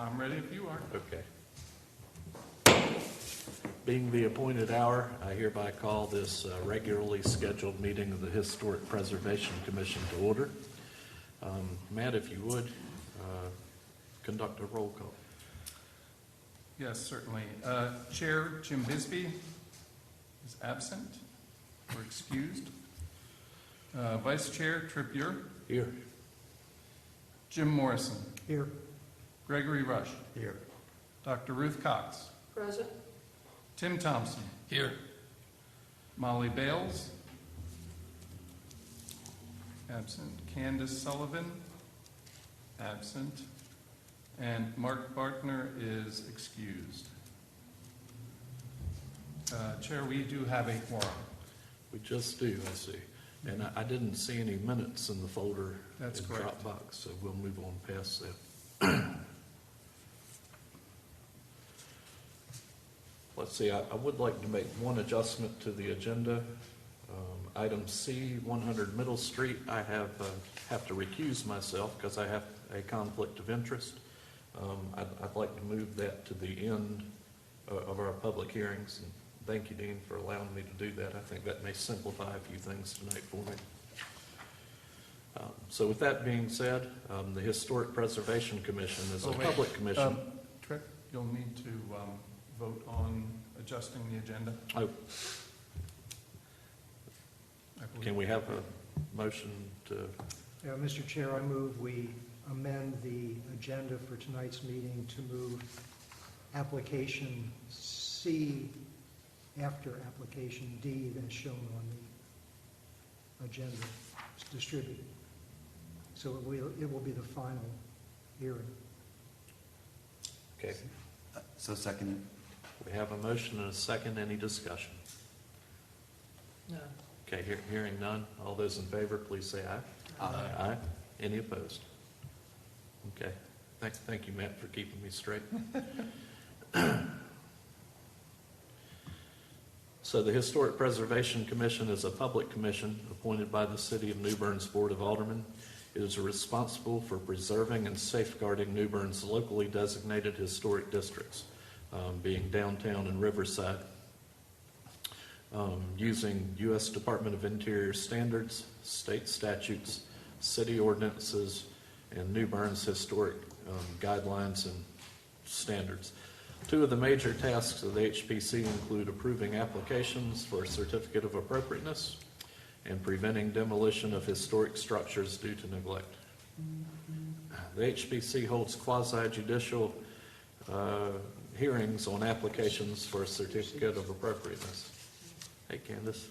I'm ready if you are. Okay. Being the appointed hour, I hereby call this regularly scheduled meeting of the Historic Preservation Commission to order. Matt, if you would, conduct a roll call. Yes, certainly. Chair Jim Bisbee is absent or excused. Vice Chair Trip Ure. Here. Jim Morrison. Here. Gregory Rush. Here. Dr. Ruth Cox. Present. Tim Thompson. Here. Molly Bales. Absent. Candace Sullivan. Absent. And Mark Bartner is excused. Chair, we do have a quorum. We just do, I see. And I didn't see any minutes in the folder. That's in correct. Dropbox, so we'll move on past that. Let's see, I would like to make one adjustment to the agenda. Item C, 100 Middle Street, I have to recuse myself because I have a conflict of interest. I'd like to move that to the end of our public hearings. And thank you, Dean, for allowing me to do that. I think that may simplify a few things tonight for me. So with that being said, the Historic Preservation Commission is a public commission. Tripp, you'll need to vote on adjusting the agenda. Oh, I believe. can we have a motion to, Mr. Chair, I move we amend the agenda for tonight's meeting to move application C after application D as shown on the agenda. It's distributed. So it will be the final hearing. okay, So second we have a motion and a second. Any discussion? No. Okay, hearing none. All those in favor, please say aye. Aye. Aye. Any opposed? Okay. Thank you, Matt, for keeping me straight. So the Historic Preservation Commission is a public commission appointed by the City of New Bern's Board of Aldermen. It is responsible for preserving and safeguarding New Bern's locally designated historic districts, being downtown and Riverside, using U.S. Department of Interior standards, state statutes, city ordinances, and New Bern's historic guidelines and standards. Two of the major tasks of the HPC include approving applications for a certificate of appropriateness and preventing demolition of historic structures due to neglect. The HPC holds quasi-judicial hearings on applications for a certificate of appropriateness. Hey, Candace.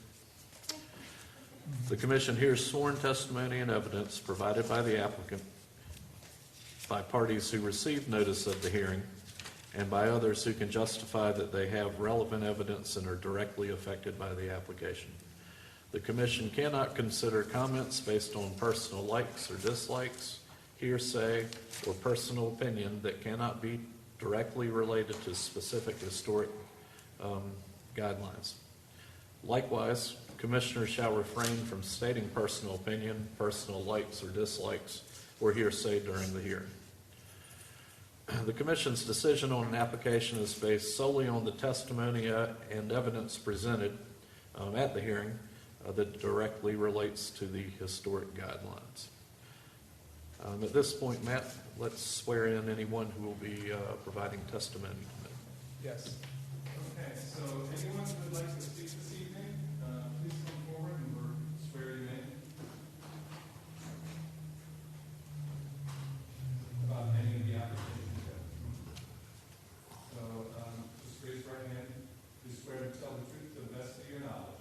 The Commission hears sworn testimony and evidence provided by the applicant, by parties who received notice of the hearing, and by others who can justify that they have relevant evidence and are directly affected by the application. The Commission cannot consider comments based on personal likes or dislikes, hearsay, or personal opinion that cannot be directly related to specific historic guidelines. Likewise, Commissioners shall refrain from stating personal opinion, personal likes or dislikes, or hearsay during the hearing. The Commission's decision on an application is based solely on the testimony and evidence presented at the hearing that directly relates to the historic guidelines. At this point, Matt, let's swear in anyone who will be providing testimony tonight. Yes. Okay, so anyone who would like to speak this evening, please come forward and we'll swear you in. About any of the applications. So just raise your right hand. You swear to tell the truth to the best of your knowledge.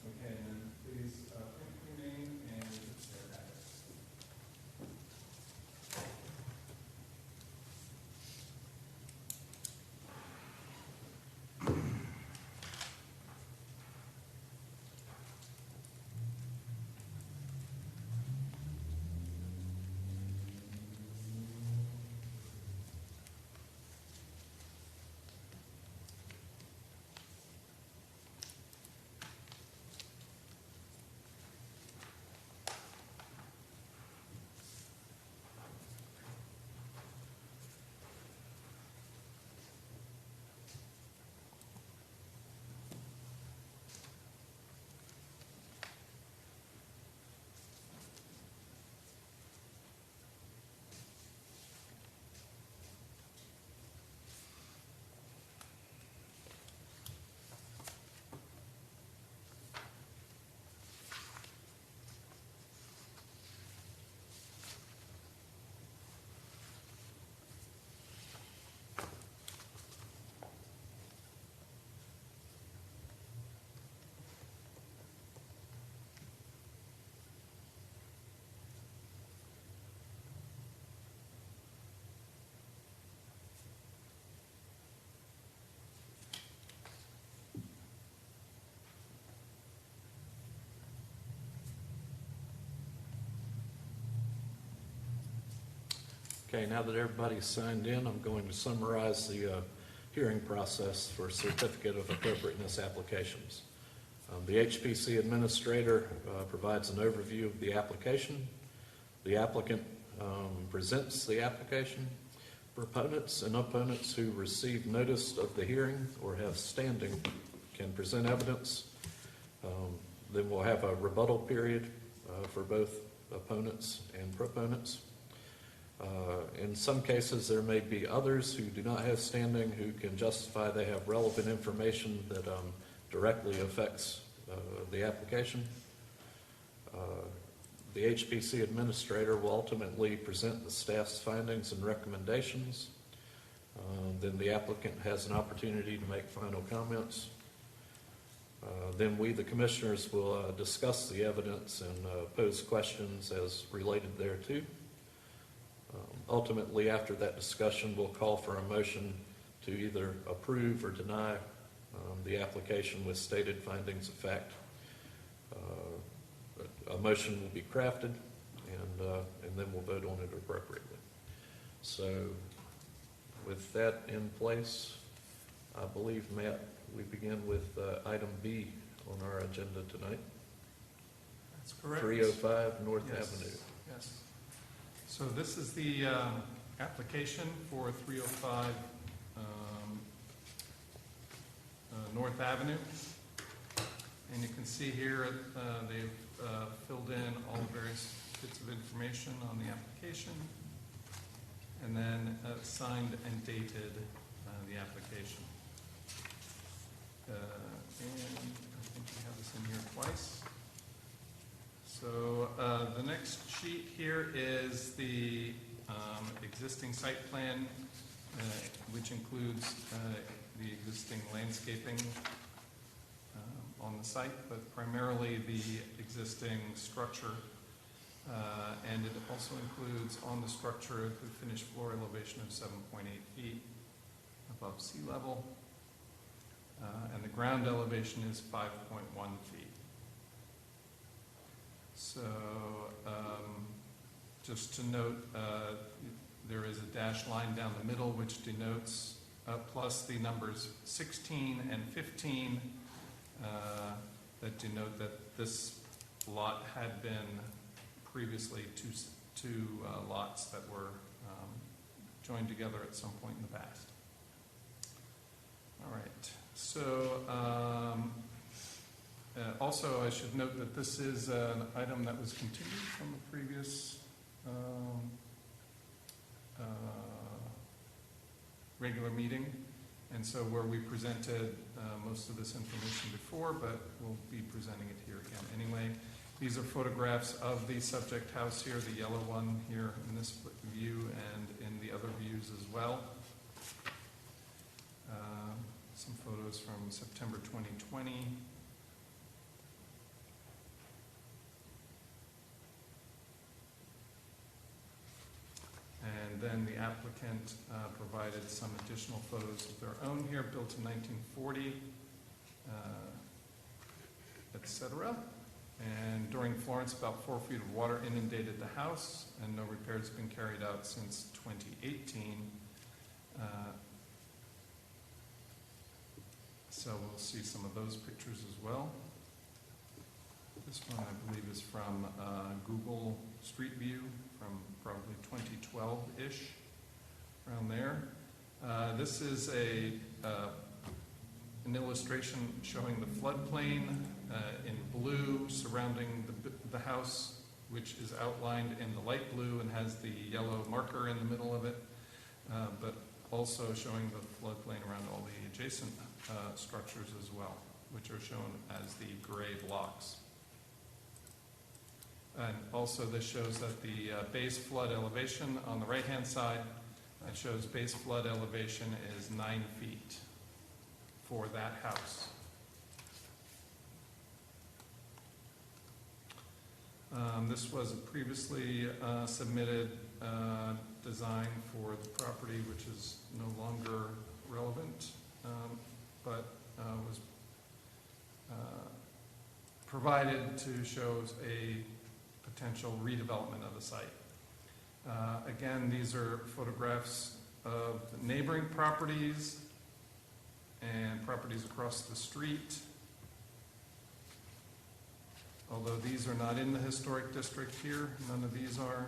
Okay, and then please print your name and your address. Okay, now that everybody's signed in, I'm going to summarize the hearing process for certificate of appropriateness applications. The HPC administrator provides an overview of the application. The applicant presents the application. Proponents and opponents who receive notice of the hearing or have standing can present evidence. Then we'll have a rebuttal period for both opponents and proponents. In some cases, there may be others who do not have standing who can justify they have relevant information that directly affects the application. The HPC administrator will ultimately present the staff's findings and recommendations. Then the applicant has an opportunity to make final comments. Then we, the commissioners, will discuss the evidence and pose questions as related thereto. Ultimately, after that discussion, we'll call for a motion to either approve or deny the application with stated findings of fact. A motion will be crafted, and then we'll vote on it appropriately. So, with that in place, I believe, Matt, we begin with item B on our agenda tonight. That's correct. 305 North Yes. Avenue. Yes. So this is the application for 305 North Avenue. And you can see here they've filled in all the various bits of information on the application and then signed and dated the application. And I think we have this in here twice. So the next sheet here is the existing site plan, which includes the existing landscaping on the site, but primarily the existing structure. And it also includes on the structure the finished floor elevation of 7.8 feet above sea level. And the ground elevation is 5.1 feet. So just to note, there is a dashed line down the middle which denotes, plus the numbers 16 and 15 that denote that this lot had been previously two lots that were joined together at some point in the past. All right. So also I should note that this is an item that was continued from the previous regular meeting, and so where we presented most of this information before, but we'll be presenting it here again anyway. These are photographs of the subject house here, the yellow one here in this view and in the other views as well. Some photos from September 2020. And then the applicant provided some additional photos of their own here, built in 1940, etc. And during Florence, about 4 feet of water inundated the house, and no repairs have been carried out since 2018. So we'll see some of those pictures as well. This one, I believe, is from Google Street View from probably 2012-ish, around there. This is an illustration showing the floodplain in blue surrounding the house, which is outlined in the light blue and has the yellow marker in the middle of it, but also showing the floodplain around all the adjacent structures as well, which are shown as the gray blocks. And also this shows that the base flood elevation on the right-hand side, it shows base flood elevation is 9 feet for that house. This was a previously submitted design for the property, which is no longer relevant, but was provided to show a potential redevelopment of the site. Again, these are photographs of neighboring properties and properties across the street. Although these are not in the historic district here, none of these are.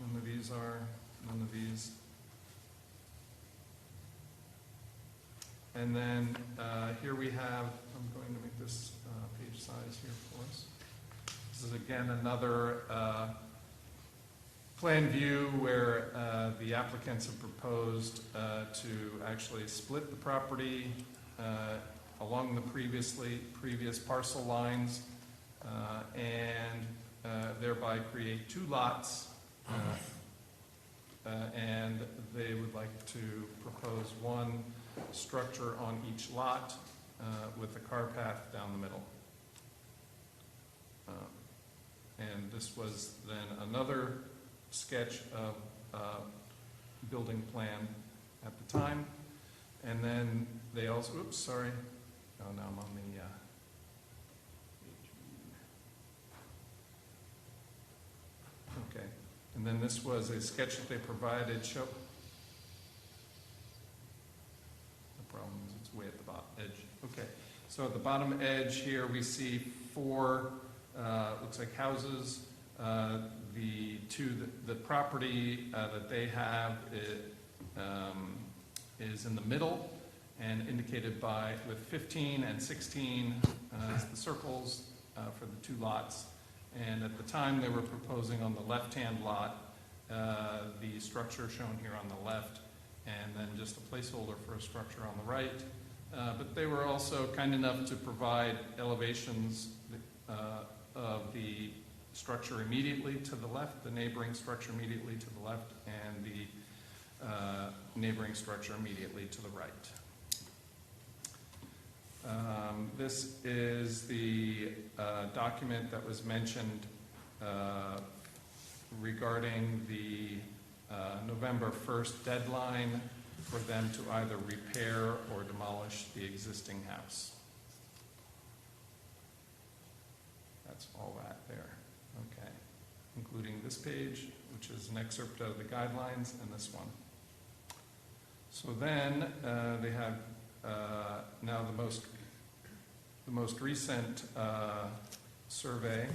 None of these are, none of these. And then here we have, I'm going to make this page size here for us. This is again another plan view where the applicants have proposed to actually split the property along the previous parcel lines and thereby create two lots. And they would like to propose one structure on each lot with a car path down the middle. And this was then another sketch of building plan at the time. And then they also, oops, sorry. Oh, now I'm on the okay. And then this was a sketch that they provided. The problem is it's way at the bottom edge. Okay. So at the bottom edge here we see four, looks like houses. The property that they have is in the middle and indicated with 15 and 16 as the circles for the two lots. And at the time they were proposing on the left-hand lot the structure shown here on the left, and then just a placeholder for a structure on the right. But they were also kind enough to provide elevations of the structure immediately to the left, the neighboring structure immediately to the left, and the neighboring structure immediately to the right. This is the document that was mentioned regarding the November 1st deadline for them to either repair or demolish the existing house. That's all that there. Okay. Including this page, which is an excerpt of the guidelines, and this one. So then they have now the most recent survey,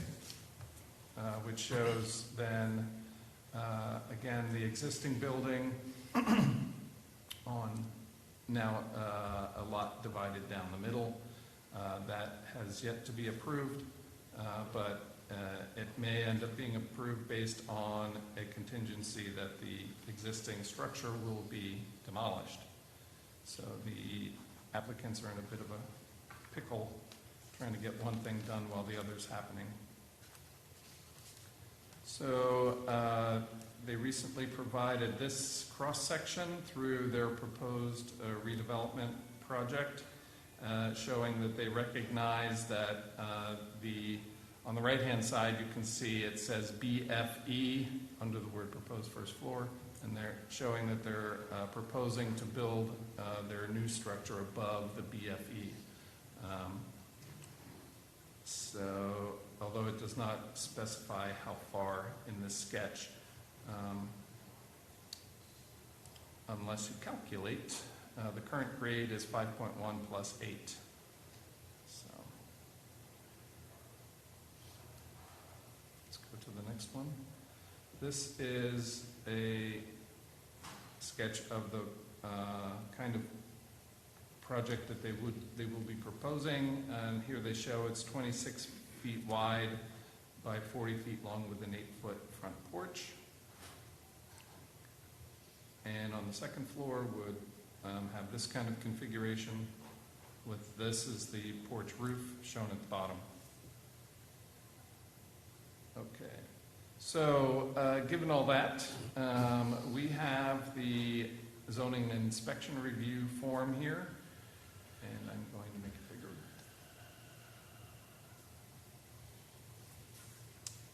which shows then again the existing building on now a lot divided down the middle that has yet to be approved, but it may end up being approved based on a contingency that the existing structure will be demolished. So the applicants are in a bit of a pickle trying to get one thing done while the other's happening. So they recently provided this cross-section through their proposed redevelopment project, showing that they recognize that on the right-hand side you can see it says BFE under the word proposed first floor, and they're showing that they're proposing to build their new structure above the BFE. So, although it does not specify how far in this sketch, unless you calculate, the current grade is 5.1 plus 8. So, let's go to the next one. This is a sketch of the kind of project that they will be proposing, and here they show it's 26 feet wide by 40 feet long with an 8-foot front porch. And on the second floor would have this kind of configuration with this is the porch roof shown at the bottom. Okay, so given all that, we have the zoning and inspection review form here, and I'm going to make it bigger.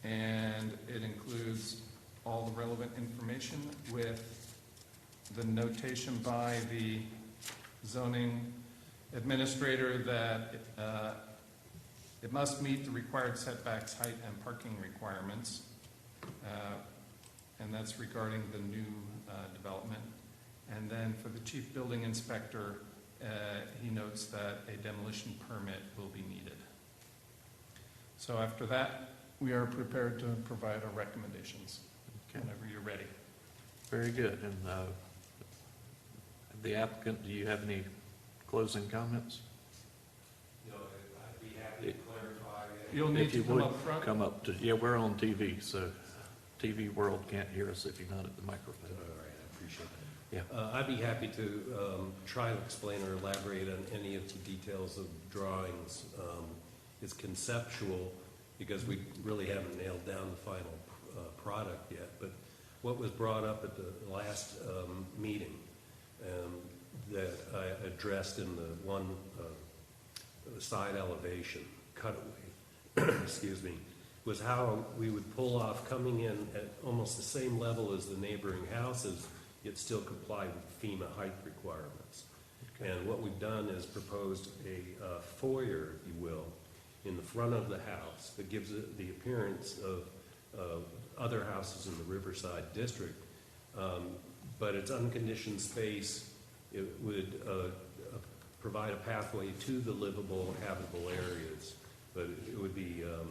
And it includes all the relevant information with the notation by the zoning administrator that it must meet the required setbacks, height, and parking requirements. and that's regarding the new development. And then for the chief building inspector, he notes that a demolition permit will be needed. So after that, we are prepared to provide our recommendations Okay. whenever you're ready. Very good. And the applicant, do you have any closing comments? No, I'd be happy to clarify. You'll need If you to come would, up front. come up to, yeah, we're on TV, so TV world can't hear us if you're not at the microphone. All right, I appreciate that. Yeah. I'd be happy to try to explain or elaborate on any of the details of drawings. It's conceptual because we really haven't nailed down the final product yet. But what was brought up at the last meeting that I addressed in the one side elevation cutaway, excuse me, was how we would pull off coming in at almost the same level as the neighboring houses, yet still comply with FEMA height requirements. Okay. And what we've done is proposed a foyer, if you will, in the front of the house that gives it the appearance of other houses in the Riverside district. But it's unconditioned space. It would provide a pathway to the livable, habitable areas, but it would be a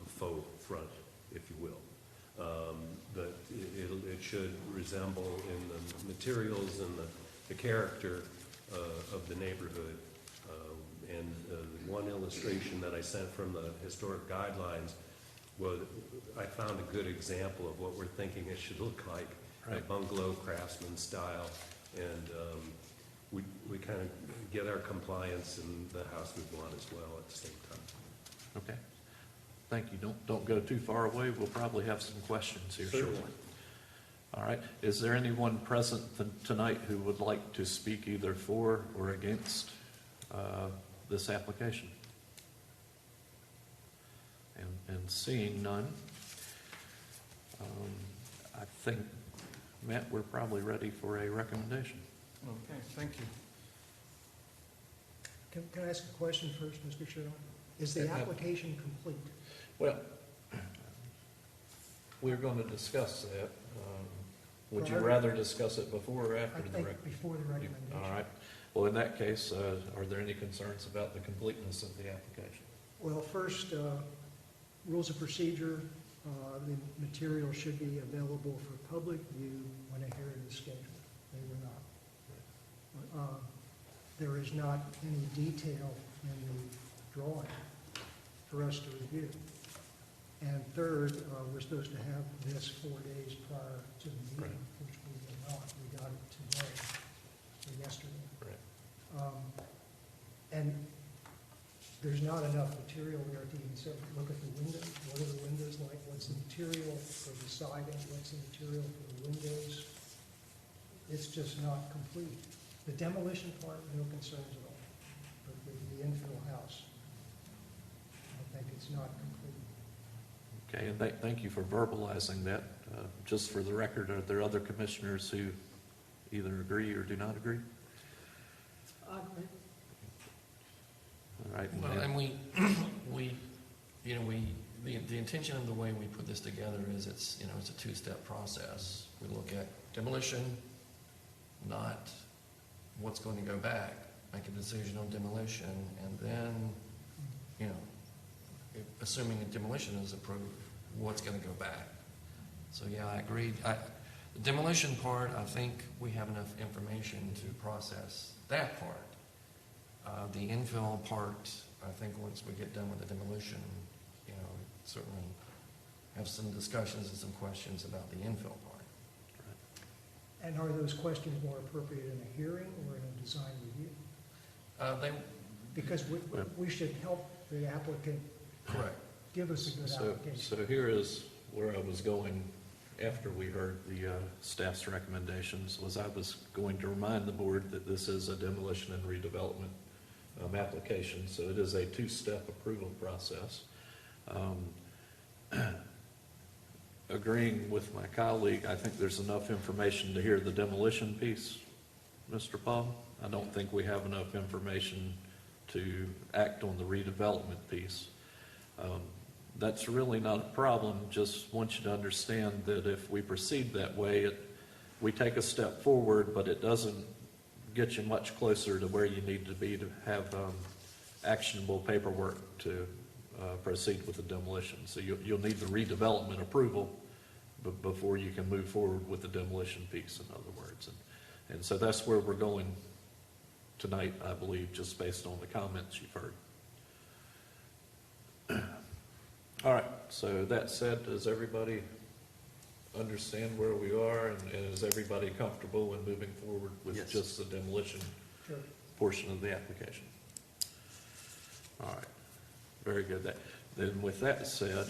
faux front, if you will. But it should resemble in the materials and the character of the neighborhood. And one illustration that I sent from the historic guidelines was, I found a good example of what we're thinking it should look like, a Right. bungalow craftsman style. And we kind of get our compliance in the house we want as well at the same time. Okay. Thank you. Don't go too far away. We'll probably have some questions here shortly. Certainly. All right. Is there anyone present tonight who would like to speak either for or against this application? And seeing none, I think, Matt, we're probably ready for a recommendation. Okay, thank you. Can I ask a question first, Mr. Chairman? Is the application complete? Well, we're going to discuss that. Would you rather discuss it before or I after the think recommendation? before the recommendation. All right. Well, in that case, are there any concerns about the completeness of the application? Well, first, rules of procedure, the material should be available for public view when a hearing is scheduled. They were not. There is not any detail in the drawing for us to review. And third, we're supposed to have this 4 days prior to the meeting, which we did not. We got it today, or yesterday. Right. And there's not enough material there to even say, look at the windows. What are the windows like? What's the material for the siding? What's the material for the windows? It's just not complete. The demolition part, no concerns at all. But the infill house, I think it's not complete. Okay, and thank you for verbalizing that. Just for the record, are there other commissioners who either agree or do not agree? All right. Well, and the intention of the way we put this together is it's a two-step process. We look at demolition, not what's going to go back, make a decision on demolition, and then, assuming a demolition is approved, what's going to go back. So yeah, I agree. The demolition part, I think we have enough information to process that part. The infill part, I think once we get done with the demolition, certainly have some discussions and some questions about the infill part. And are those questions more appropriate in a hearing or in a design review? Because we should help the applicant Correct. give us a good application. So here is where I was going after we heard the staff's recommendations, was I was going to remind the board that this is a demolition and redevelopment application, so it is a two-step approval process. Agreeing with my colleague, I think there's enough information to hear the demolition piece, Mr. Paul. I don't think we have enough information to act on the redevelopment piece. that's really not a problem. Just want you to understand that if we proceed that way, we take a step forward, but it doesn't get you much closer to where you need to be to have actionable paperwork to proceed with the demolition. So you'll need the redevelopment approval before you can move forward with the demolition piece, in other words. And so that's where we're going tonight, I believe, just based on the comments you've heard. All right, so that said, does everybody understand where we are, and is everybody comfortable in moving forward with Yes. just the demolition portion of the application? All right, very good. Then with that said,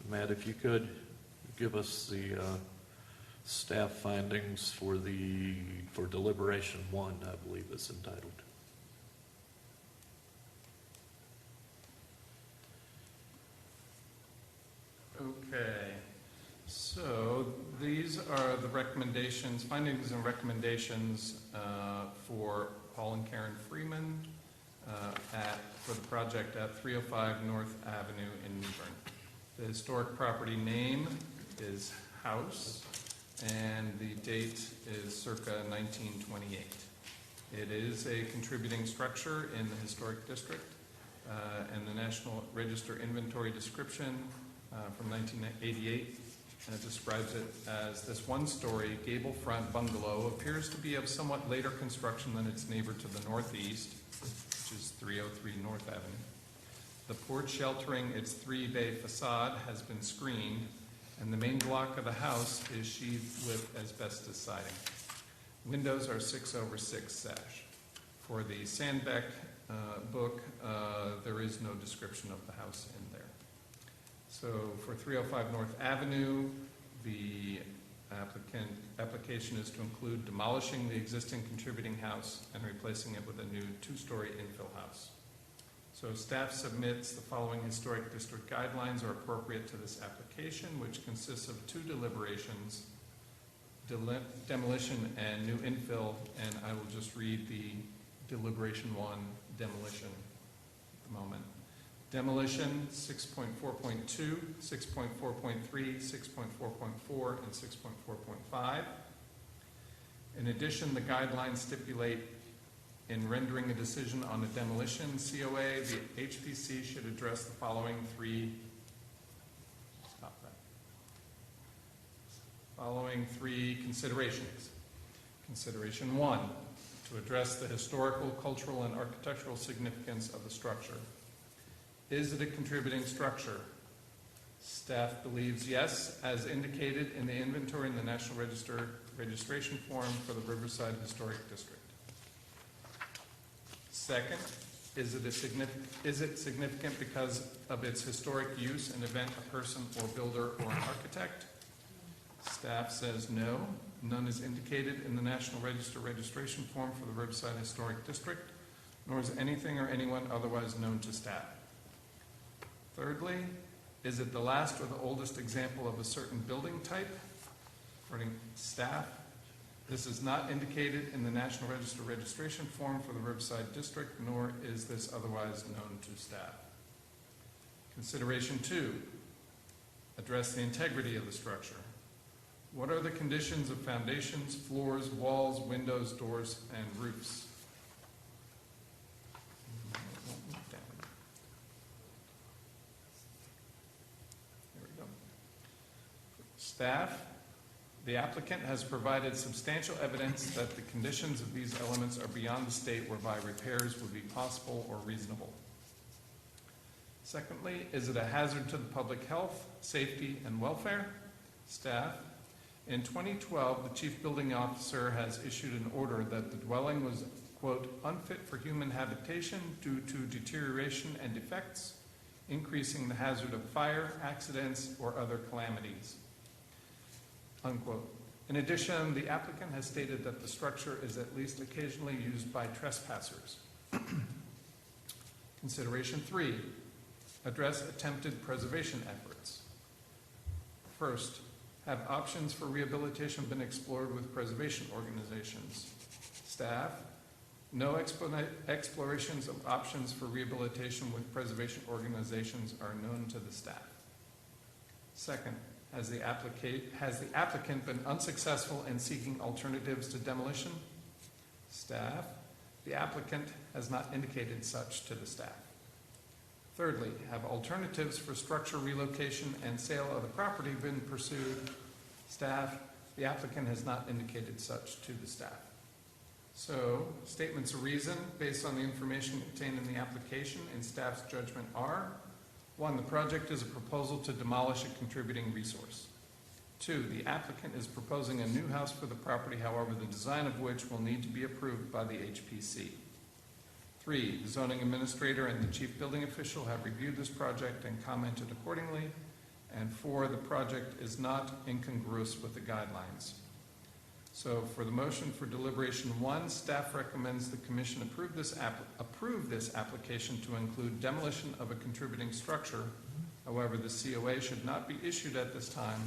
Matt, if you could give us the staff findings for deliberation 1, I believe it's entitled. Okay, so these are the recommendations, findings and recommendations for Paul and Karen Freeman for the project at 305 North Avenue in New Bern. The historic property name is House, and the date is circa 1928. It is a contributing structure in the historic district, and the National Register inventory description from 1988 describes it as this one-story gable front bungalow appears to be of somewhat later construction than its neighbor to the northeast, which is 303 North Avenue. The porch sheltering its 3-bay facade has been screened, and the main block of the house is sheathed with asbestos siding. Windows are 6/6 sash. For the Sandbeck book, there is no description of the house in there. So for 305 North Avenue, the application is to include demolishing the existing contributing house and replacing it with a new 2-story infill house. So staff submits the following historic district guidelines are appropriate to this application, which consists of 2 deliberations, demolition and new infill, and I will just read the deliberation 1, demolition at the moment. Demolition 6.4.2, 6.4.3, 6.4.4, and 6.4.5. In addition, the guidelines stipulate in rendering a decision on a demolition COA, the HPC should address the following 3 considerations. Consideration 1, to address the historical, cultural, and architectural significance of the structure. Is it a contributing structure? Staff believes yes, as indicated in the inventory in the National Register registration form for the Riverside Historic District. Second, is it significant because of its historic use, an event, a person, or builder, or an architect? Staff says no. None is indicated in the National Register registration form for the Riverside Historic District, nor is anything or anyone otherwise known to staff. Thirdly, is it the last or the oldest example of a certain building type? According to staff, this is not indicated in the National Register registration form for the Riverside District, nor is this otherwise known to staff. Consideration 2, address the integrity of the structure. What are the conditions of foundations, floors, walls, windows, doors, and roofs? Staff, the applicant has provided substantial evidence that the conditions of these elements are beyond the state whereby repairs would be possible or reasonable. Secondly, is it a hazard to the public health, safety, and welfare? Staff, in 2012, the chief building officer has issued an order that the dwelling was, quote, unfit for human habitation due to deterioration and defects, increasing the hazard of fire, accidents, or other calamities. Unquote. In addition, the applicant has stated that the structure is at least occasionally used by trespassers. Consideration 3, address attempted preservation efforts. First, have options for rehabilitation been explored with preservation organizations? Staff, No explorations of options for rehabilitation with preservation organizations are known to the staff. Second, has the applicant been unsuccessful in seeking alternatives to demolition? Staff, the applicant has not indicated such to the staff. Thirdly, have alternatives for structure relocation and sale of the property been pursued? Staff, the applicant has not indicated such to the staff. So, statements of reason based on the information contained in the application and staff's judgment are: 1, the project is a proposal to demolish a contributing resource. 2, the applicant is proposing a new house for the property, however, the design of which will need to be approved by the HPC. 3, the zoning administrator and the chief building official have reviewed this project and commented accordingly. And 4, the project is not incongruous with the guidelines. So for the motion for deliberation 1, staff recommends the commission approve this application to include demolition of a contributing structure. However, the COA should not be issued at this time,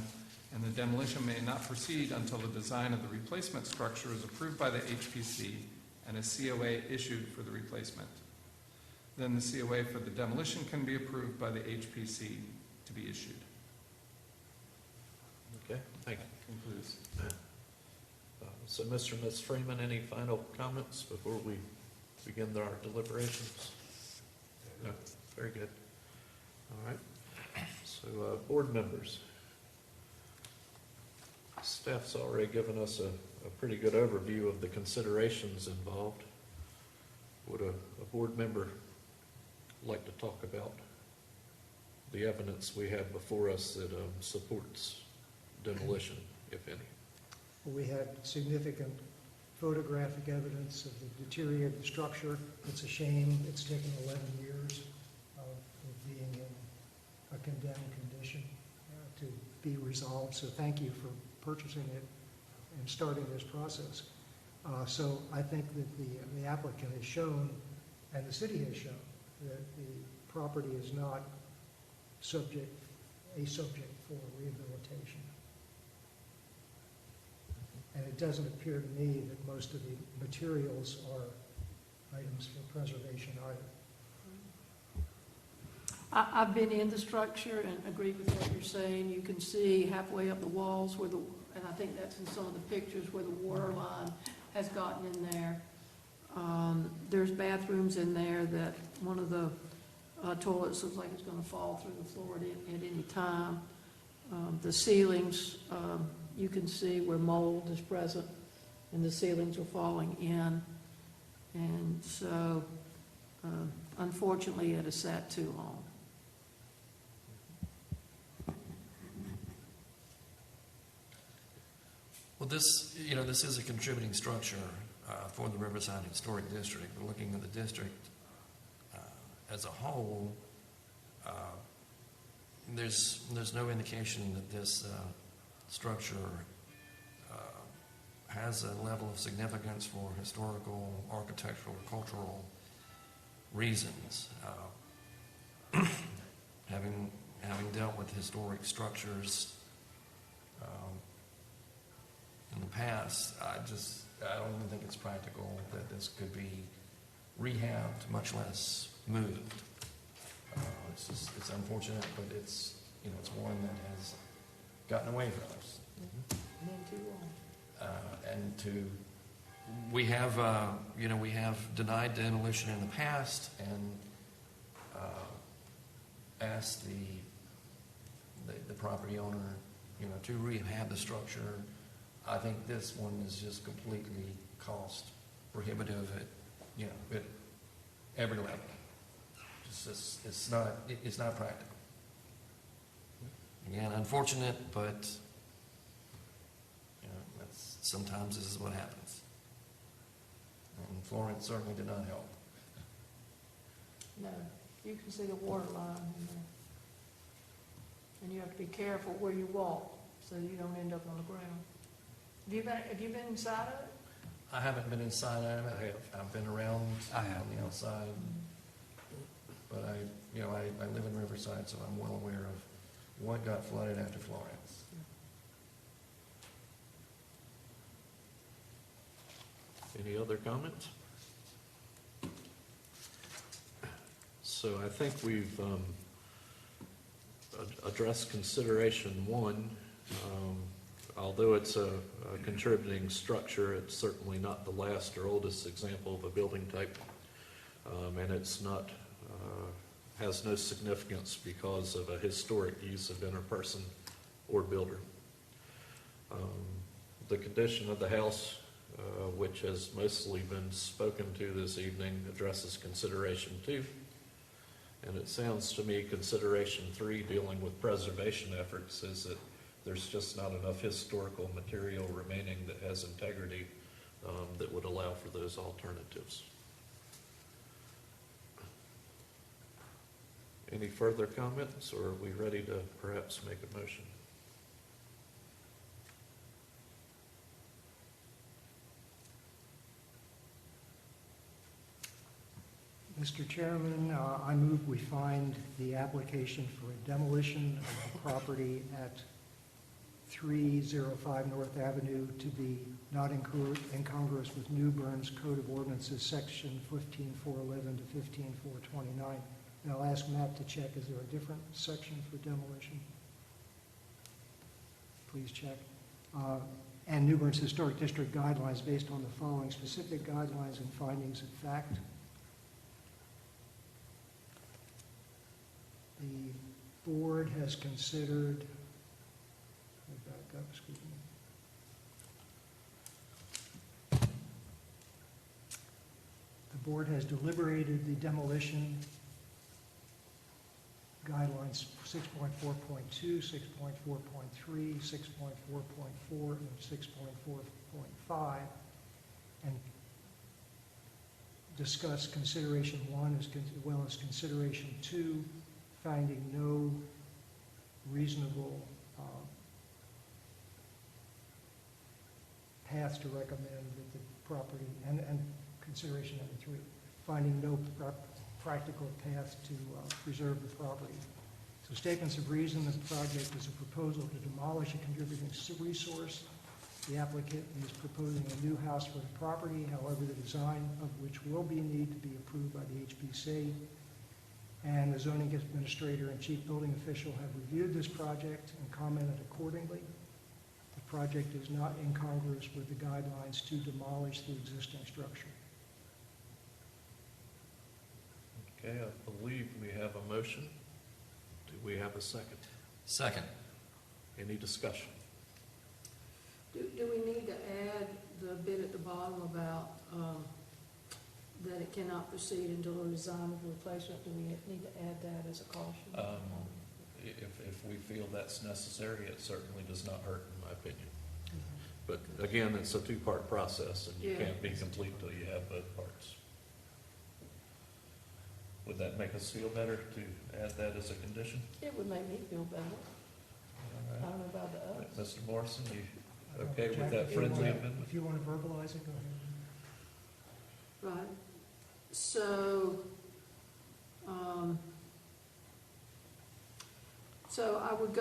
and the demolition may not proceed until the design of the replacement structure is approved by the HPC and a COA issued for the replacement. Then the COA for the demolition can be approved by the HPC to be issued. Okay, thank you. Concludes. So, Mr. and Ms. Freeman, any final comments before we begin our deliberations? No, very good. All right. So, board members, staff's already given us a pretty good overview of the considerations involved. Would a board member like to talk about the evidence we have before us that supports demolition, if any? We had significant photographic evidence of the deteriorated structure. It's a shame it's taken 11 years of being in a condemned condition to be resolved. So thank you for purchasing it and starting this process. So I think that the applicant has shown, and the city has shown, that the property is not a subject for rehabilitation. And it doesn't appear to me that most of the materials are items for preservation either. I've been in the structure and agree with what you're saying. You can see halfway up the walls where and I think that's in some of the pictures where the water line has gotten in there. There's bathrooms in there that one of the toilets looks like it's going to fall through the floor at any time. The ceilings, you can see where mold is present and the ceilings are falling in. And so, unfortunately, it has sat too long. Well, this is a contributing structure for the Riverside Historic District. We're looking at the district as a whole. There's no indication that this structure has a level of significance for historical, architectural, or cultural reasons. Having dealt with historic structures in the past, I don't even think it's practical that this could be rehabbed, much less moved. It's unfortunate, but it's one that has gotten away from us. Been too long. We have denied demolition in the past and asked the property owner, to rehab the structure. I think this one is just completely cost prohibitive at every level. It's not practical. Again, unfortunate, but sometimes this is what happens. And Florence certainly did not help. No, you can see the water line in there. And you have to be careful where you walk so you don't end up on the ground. Have you been inside of it? I haven't been inside of it. I've been around I have. on the outside. But I live in Riverside, so I'm well aware of what got flooded after Florence. Any other comments? So I think we've addressed consideration one. Although it's a contributing structure, it's certainly not the last or oldest example of a building type. And it's not, has no significance because of a historic use of inner person or builder. The condition of the house, which has mostly been spoken to this evening, addresses consideration 2. And it sounds to me consideration 3, dealing with preservation efforts, is that there's just not enough historical material remaining that has integrity that would allow for those alternatives. Any further comments, or are we ready to perhaps make a motion? Mr. Chairman, I move we find the application for a demolition of the property at 305 North Avenue to be not incongruous with New Bern's Code of Ordinances, section 15411 to 15429. And I'll ask Matt to check, is there a different section for demolition? Please check. And New Bern's Historic District guidelines based on the following specific guidelines and findings of fact. The board has considered, let me back up, excuse me. The board has deliberated the demolition guidelines 6.4.2, 6.4.3, 6.4.4, and 6.4.5, and discuss consideration 1 as well as consideration 2, finding no reasonable path to recommend that the property, and consideration number 3, finding no practical path to preserve the property. So statements of reason, the project is a proposal to demolish a contributing resource. The applicant is proposing a new house for the property, however, the design of which will need to be approved by the HBC. And the zoning administrator and chief building official have reviewed this project and commented accordingly. The project is not incongruous with the guidelines to demolish the existing structure. Okay, I believe we have a motion. Do we have a second? Second. Any discussion? Do we need to add the bit at the bottom about that it cannot proceed until the design of the replacement? Do we need to add that as a caution? If we feel that's necessary, it certainly does not hurt, in my opinion. But again, it's a two-part process, and you Yeah. can't be complete till you have both parts. Would that make us feel better to add that as a condition? It would make me feel better. I don't know about the others. Mr. Morrison, you okay with Jack, that if you friendly wanna- amendment? If you want to verbalize it, go ahead. Right. So,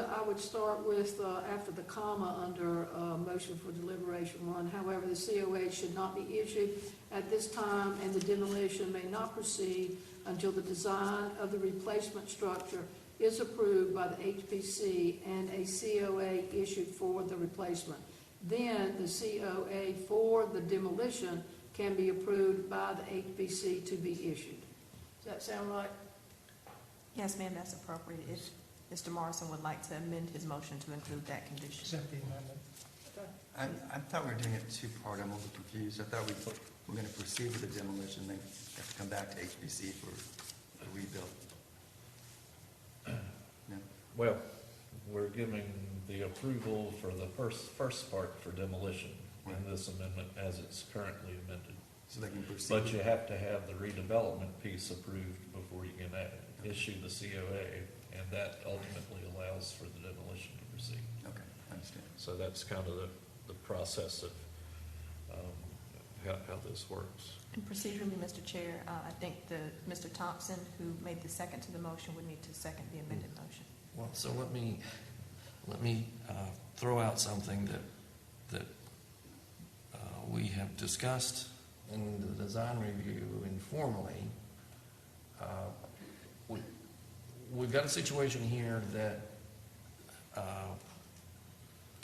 I would start with, after the comma under motion for deliberation 1, however, the COA should not be issued at this time and the demolition may not proceed until the design of the replacement structure is approved by the HPC and a COA issued for the replacement. Then the COA for the demolition can be approved by the HPC to be issued. Does that sound right? Yes, ma'am, that's appropriate. If Mr. Morrison would like to amend his motion to include that condition. Accept the amendment. I thought we were doing it two-part. I'm a little confused. I thought we were going to proceed with the demolition, then have to come back to HBC for a rebuild. No? Well, we're giving the approval for the first part for demolition in this amendment as it's currently amended. So they can proceed. But you have to have the redevelopment piece approved before you can issue the COA, and that ultimately allows for the demolition to proceed. Okay, I understand. So that's kind of the process of how this works. And procedurally, Mr. Chair, I think Mr. Thompson, who made the second to the motion, would need to second the amended motion. Well, so let me throw out something that we have discussed in the design review informally. we've got a situation here that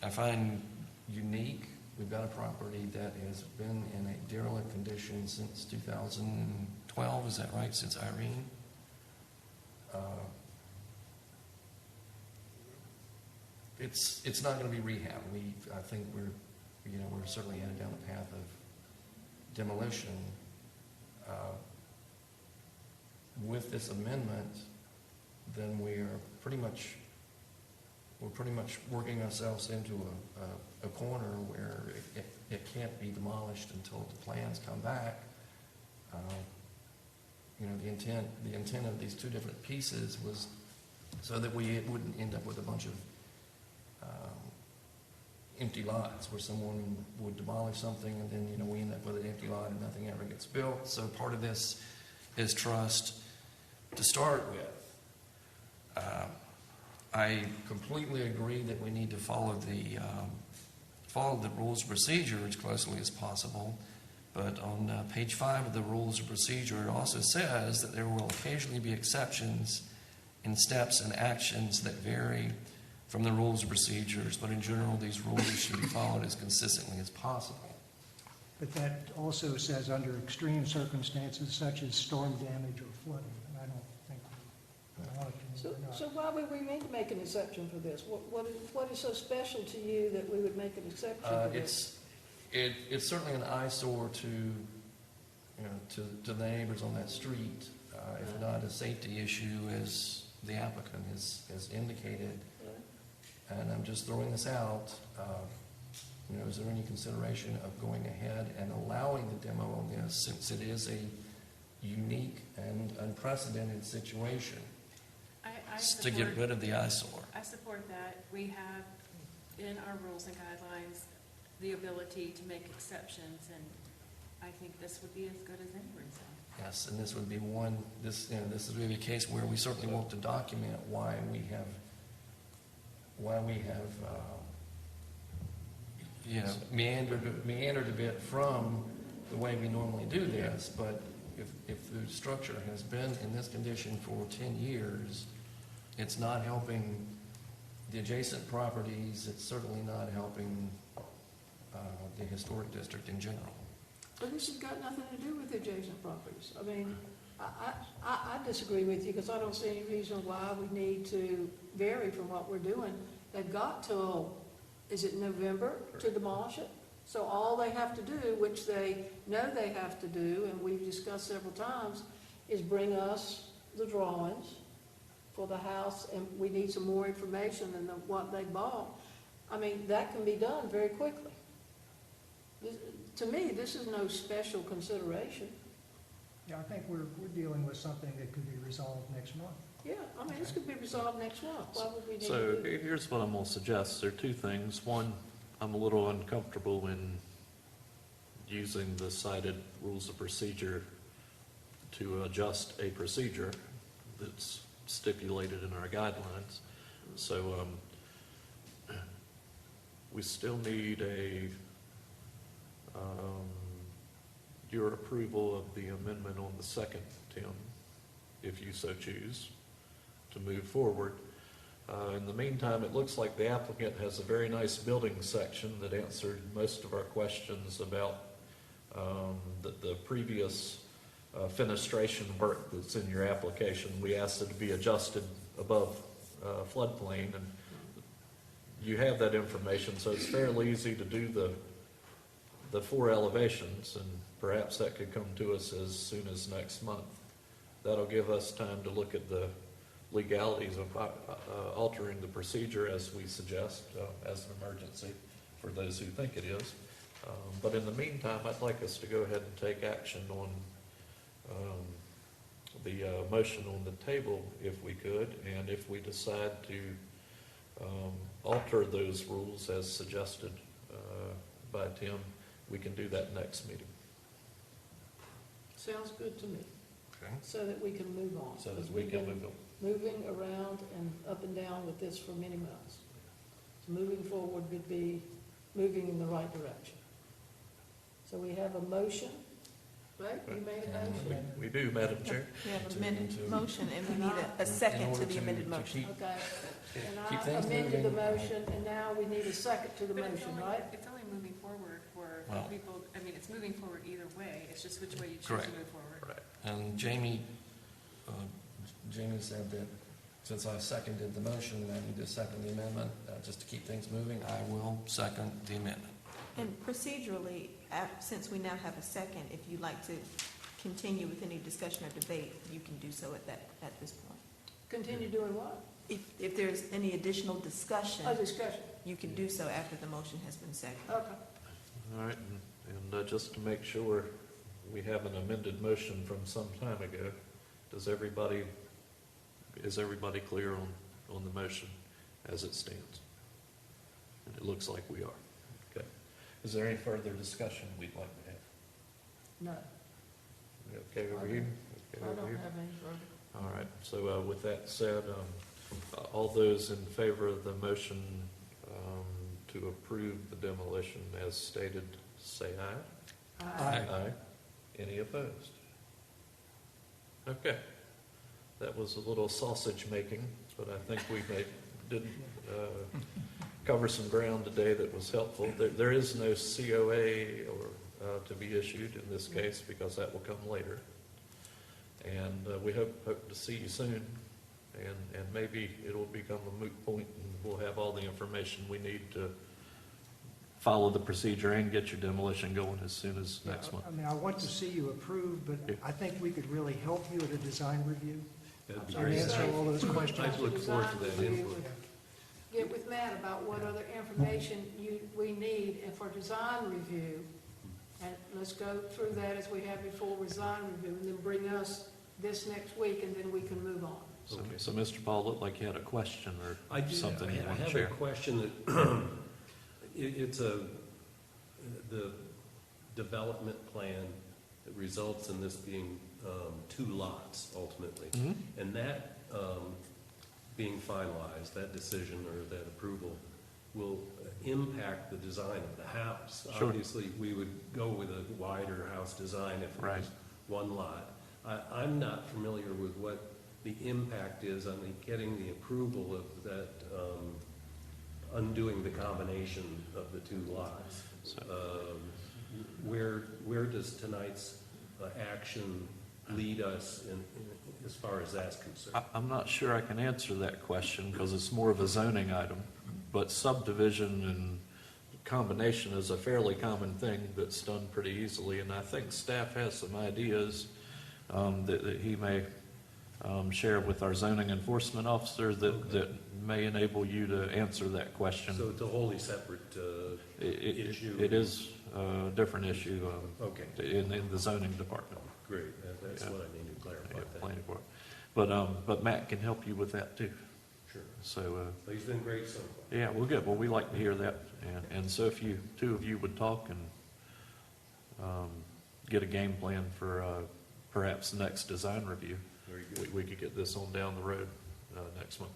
I find unique. We've got a property that has been in a derelict condition since 2012, is that right, since Irene? It's not going to be rehab. I think we're certainly headed down the path of demolition. With this amendment, then we're pretty much working ourselves into a corner where it can't be demolished until the plans come back. The intent of these two different pieces was so that we wouldn't end up with a bunch of empty lots where someone would demolish something and then, we end up with an empty lot and nothing ever gets built. So part of this is trust to start with. I completely agree that we need to follow the rules of procedure as closely as possible. But on page 5 of the rules of procedure, it also says that there will occasionally be exceptions in steps and actions that vary from the rules of procedures, but in general, these rules should be followed as consistently as possible. But that also says under extreme circumstances such as storm damage or flooding, and I don't think we want to or not. So why would we need to make an exception for this? What is so special to you that we would make an exception for this? It's certainly an eyesore to the neighbors on that street, if not a safety issue, as the applicant has indicated. And I'm just throwing this out. Is there any consideration of going ahead and allowing the demo on this, since it is a unique and unprecedented situation, to get rid of the eyesore? I support that. We have in our rules and guidelines the ability to make exceptions, and I think this would be as good as any reason. Yes, and this would be this is really a case where we certainly want to document why we have meandered a bit from the way we normally do this. But if the structure has been in this condition for 10 years, it's not helping the adjacent properties. It's certainly not helping the historic district in general. But this has got nothing to do with the adjacent properties. I mean, I disagree with you because I don't see any reason why we need to vary from what we're doing. They've got till, is it November to demolish it? So all they have to do, which they know they have to do, and we've discussed several times, is bring us the drawings for the house, and we need some more information than what they bought. I mean, that can be done very quickly. To me, this is no special consideration. Yeah, I think we're dealing with something that could be resolved next month. Yeah, I mean, this could be resolved next month. Why would we need So to do it? here's what I'm going to suggest. There are two things. One, I'm a little uncomfortable in using the cited rules of procedure to adjust a procedure that's stipulated in our guidelines. So we still need your approval of the amendment on the second, Tim, if you so choose, to move forward. In the meantime, it looks like the applicant has a very nice building section that answered most of our questions about the previous fenestration work that's in your application. We asked it to be adjusted above floodplain, and you have that information, so it's fairly easy to do the 4 elevations, and perhaps that could come to us as soon as next month. That'll give us time to look at the legalities of altering the procedure as we suggest as an emergency for those who think it is. But in the meantime, I'd like us to go ahead and take action on the motion on the table if we could, and if we decide to alter those rules as suggested by Tim, we can do that next meeting. Sounds good to me, Okay. so that we can move on. So that because we we've can been move on. moving around and up and down with this for many months. So moving forward would be moving in the right direction. So we have a motion. Right, you made a motion. We do, Madam Chair. We have To- amended to- motion, and we need a second to the amended motion. Okay, and Keep I things amended the moving. motion, and now we need a second to the But motion, right? it's only moving forward for Well- people, I mean, it's moving forward either way, it's just which way you choose Correct. to move forward. Right. And Jamie said that since I seconded the motion, I need to second the amendment. Just to keep things moving, I will second the amendment. And procedurally, since we now have a second, if you'd like to continue with any discussion or debate, you can do so at this point. Continue doing what? If there's any additional discussion, A discussion, you can do so after the motion has been seconded. okay. All right, and just to make sure, we have an amended motion from some time ago. Is everybody clear on the motion as it stands? And it looks like we are. Okay. Is there any further discussion we'd like to have? No, We okay over here? I Okay over don't here? have any further. All right, so with that said, all those in favor of the motion to approve the demolition as stated, say aye. Aye. Any opposed? Okay. That was a little sausage making, but I think we did cover some ground today that was helpful. There is no COA or to be issued in this case because that will come later. And we hope to see you soon. And maybe it'll become a moot point and we'll have all the information we need to follow the procedure and get your demolition going as soon as next month. I mean, I want to see you approved, but Yeah. I think we could really help you at a design review That'd be and great. answer all those questions. I look forward to that input. Get with Matt about what other information we need and for design review. And let's go through that as we have before design review, and then bring us this next week, and then we can move on. Okay. So Mr. Paul, looked like you had a question or I do. something you I want to have share. a question that, it's the development plan that results in this being 2 lots ultimately. Mhm. And that being finalized, that decision or that approval will impact the design of the house. Sure. Obviously, we would go with a wider house design if it Right. was 1 lot. I'm not familiar with what the impact is on getting the approval of that, undoing the combination of the 2 lots. So- Where does tonight's action lead us as far as that's concerned? I'm not sure I can answer that question because it's more of a zoning item, but subdivision and combination is a fairly common thing that's done pretty easily, and I think staff has some ideas that he may share with our zoning enforcement officer that may enable you to answer that question. So it's a wholly separate issue? It is a different issue Okay, in the zoning department. great. That's Yeah. what I needed to clarify. Yeah, Thank planning you. board. But Matt can help you with that too. Sure. So, Well, he's been great so far. yeah, well, good. Well, we like to hear that. And so if you, 2 of you would talk and get a game plan for perhaps the next design review, Very good. we could get this on down the road next month.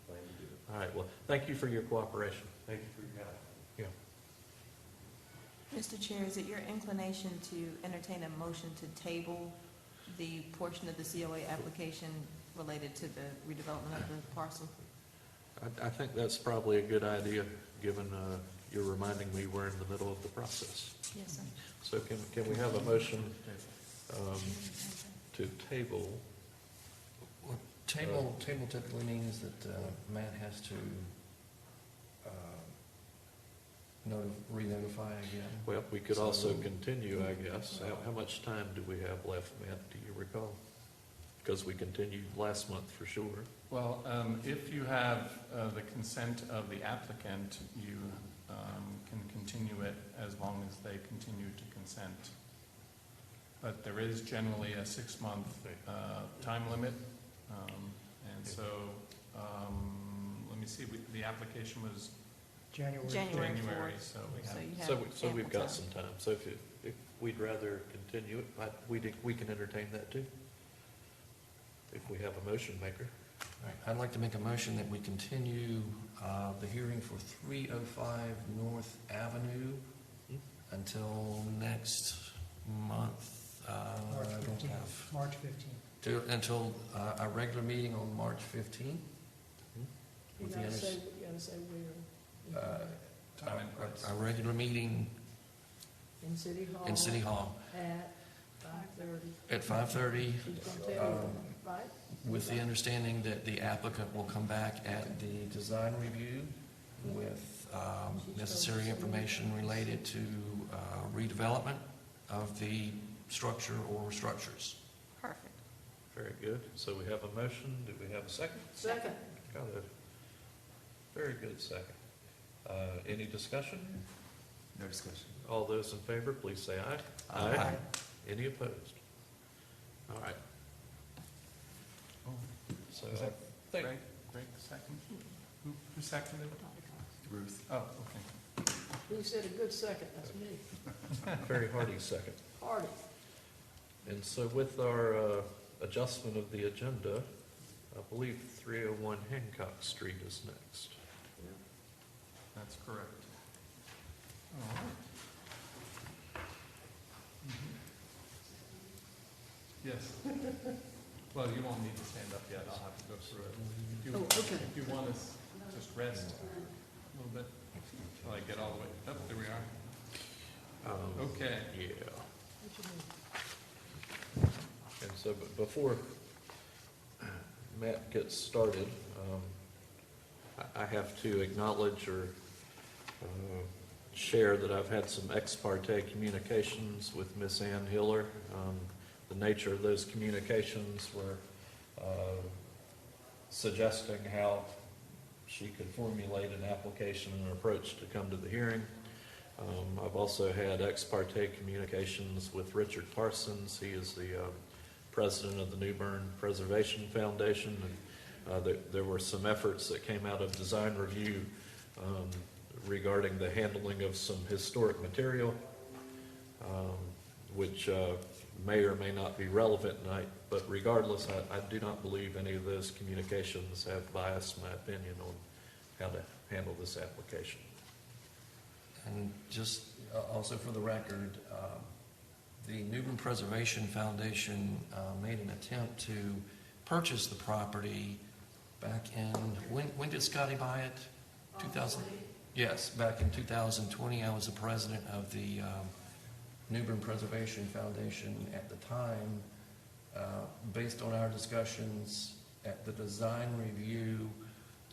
Plan to do it. All right, well, thank you for your cooperation. Thank you for your help. Yeah. Mr. Chair, is it your inclination to entertain a motion to table the portion of the COA application related to the redevelopment of the parcel? I think that's probably a good idea, given you're reminding me we're in the middle of the process. Yes, sir. So can we have a motion to table? Well, Table typically means that Matt has to re-notify again. Well, we could So- also continue, I guess. How much time do we have left, Matt? Do you recall? Because we continued last month for sure. Well, if you have the consent of the applicant, you can continue it as long as they continue to consent. But there is generally a 6-month time limit. And so, let me see, the application was January. January. January, 4th. so we So have, you have So we've ample got time. some time. So if we'd rather continue it, we can entertain that too. If we have a motion maker. All right, I'd like to make a motion that we continue the hearing for 305 North Avenue until next month, March I don't 15th. have. March 15th. Until our regular meeting on March 15th? You With the gotta say, unders- you gotta say where. Time and place. Our regular meeting In City Hall. in City Hall At 5:30. at 5:30, She's gonna tell you, right? with the understanding that the applicant will come back at the design review with necessary information related to redevelopment of the structure or structures. Perfect. Very good. So we have a motion. Do we have a second? Second. Got it. Very good second. Any discussion? No discussion. All those in favor, please say aye. Aye. Any opposed? All right. So Was I that think, Greg, second? Who seconded it? Ruth? Oh, okay. Who said a good second? That's me. very hearty second. Hardy. And so with our adjustment of the agenda, I believe 301 Hancock Street is next. That's correct. All right. Yes. Well, you won't need to stand up yet. I'll have to go through it. If you- Oh, okay. If you want to just rest a little bit till I get all the way, oh, there we are. Okay. Yeah. What you mean? And so, but before Matt gets started, I have to acknowledge or share that I've had some ex parte communications with Miss Ann Hiller. The nature of those communications were suggesting how she could formulate an application and an approach to come to the hearing. I've also had ex parte communications with Richard Parsons. He is the president of the New Bern Preservation Foundation. And there were some efforts that came out of design review regarding the handling of some historic material, which may or may not be relevant tonight. But regardless, I do not believe any of those communications have biased my opinion on how to handle this application. And just also for the record, the New Bern Preservation Foundation made an attempt to purchase the property back in, when did Scotty buy it? 2000? Yes, back in 2020. I was the president of the New Bern Preservation Foundation at the time. Based on our discussions at the design review,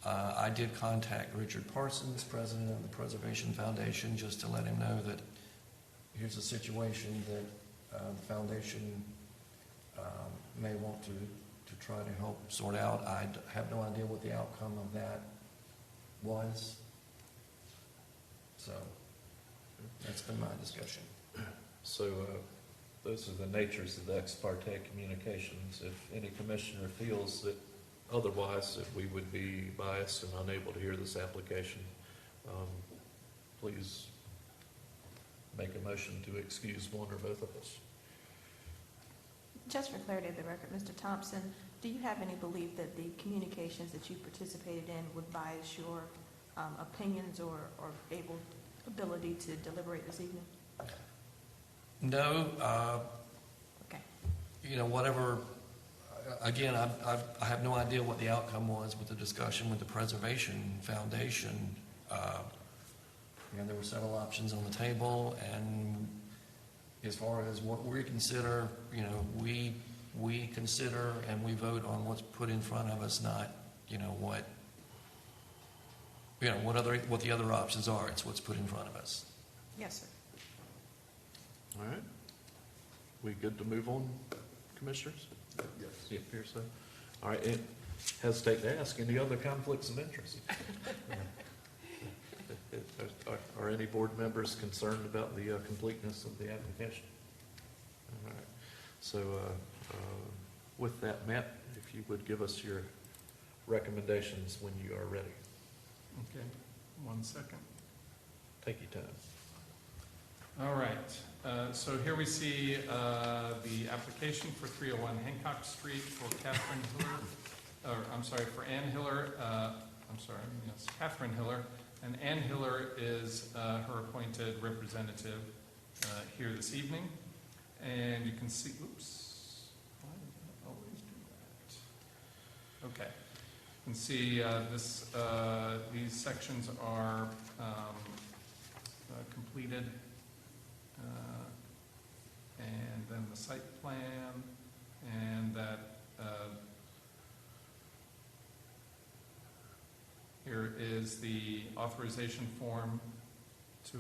I did contact Richard Parsons, president of the Preservation Foundation, just to let him know that here's a situation that the foundation may want to try to help sort out. I have no idea what the outcome of that was. So that's been my discussion. So those are the natures of the ex parte communications. If any commissioner feels that otherwise, that we would be biased and unable to hear this application, please make a motion to excuse one or both of us. Just for clarity of the record, Mr. Thompson, do you have any belief that the communications that you participated in would bias your opinions or ability to deliberate this evening? No, Okay. you know, whatever, again, I have no idea what the outcome was with the discussion with the Preservation Foundation. There were several options on the table, and as far as what we consider, we consider and we vote on what's put in front of us, not, what the other options are. It's what's put in front of us. Yes, sir. All right. We good to move on, commissioners? Yes. It appears so. All right, and hesitate to ask, any other conflicts of interest? Are any board members concerned about the completeness of the application? All right. So with that, Matt, if you would give us your recommendations when you are ready. Okay, 1 second. Take your time. All right, so here we see the application for 301 Hancock Street for Catherine Hiller, for Ann Hiller, Catherine Hiller. And Ann Hiller is her appointed representative here this evening. And you can see, oops, why did I always do that? Okay. You can see these sections are completed. And then the site plan, and that here is the authorization form to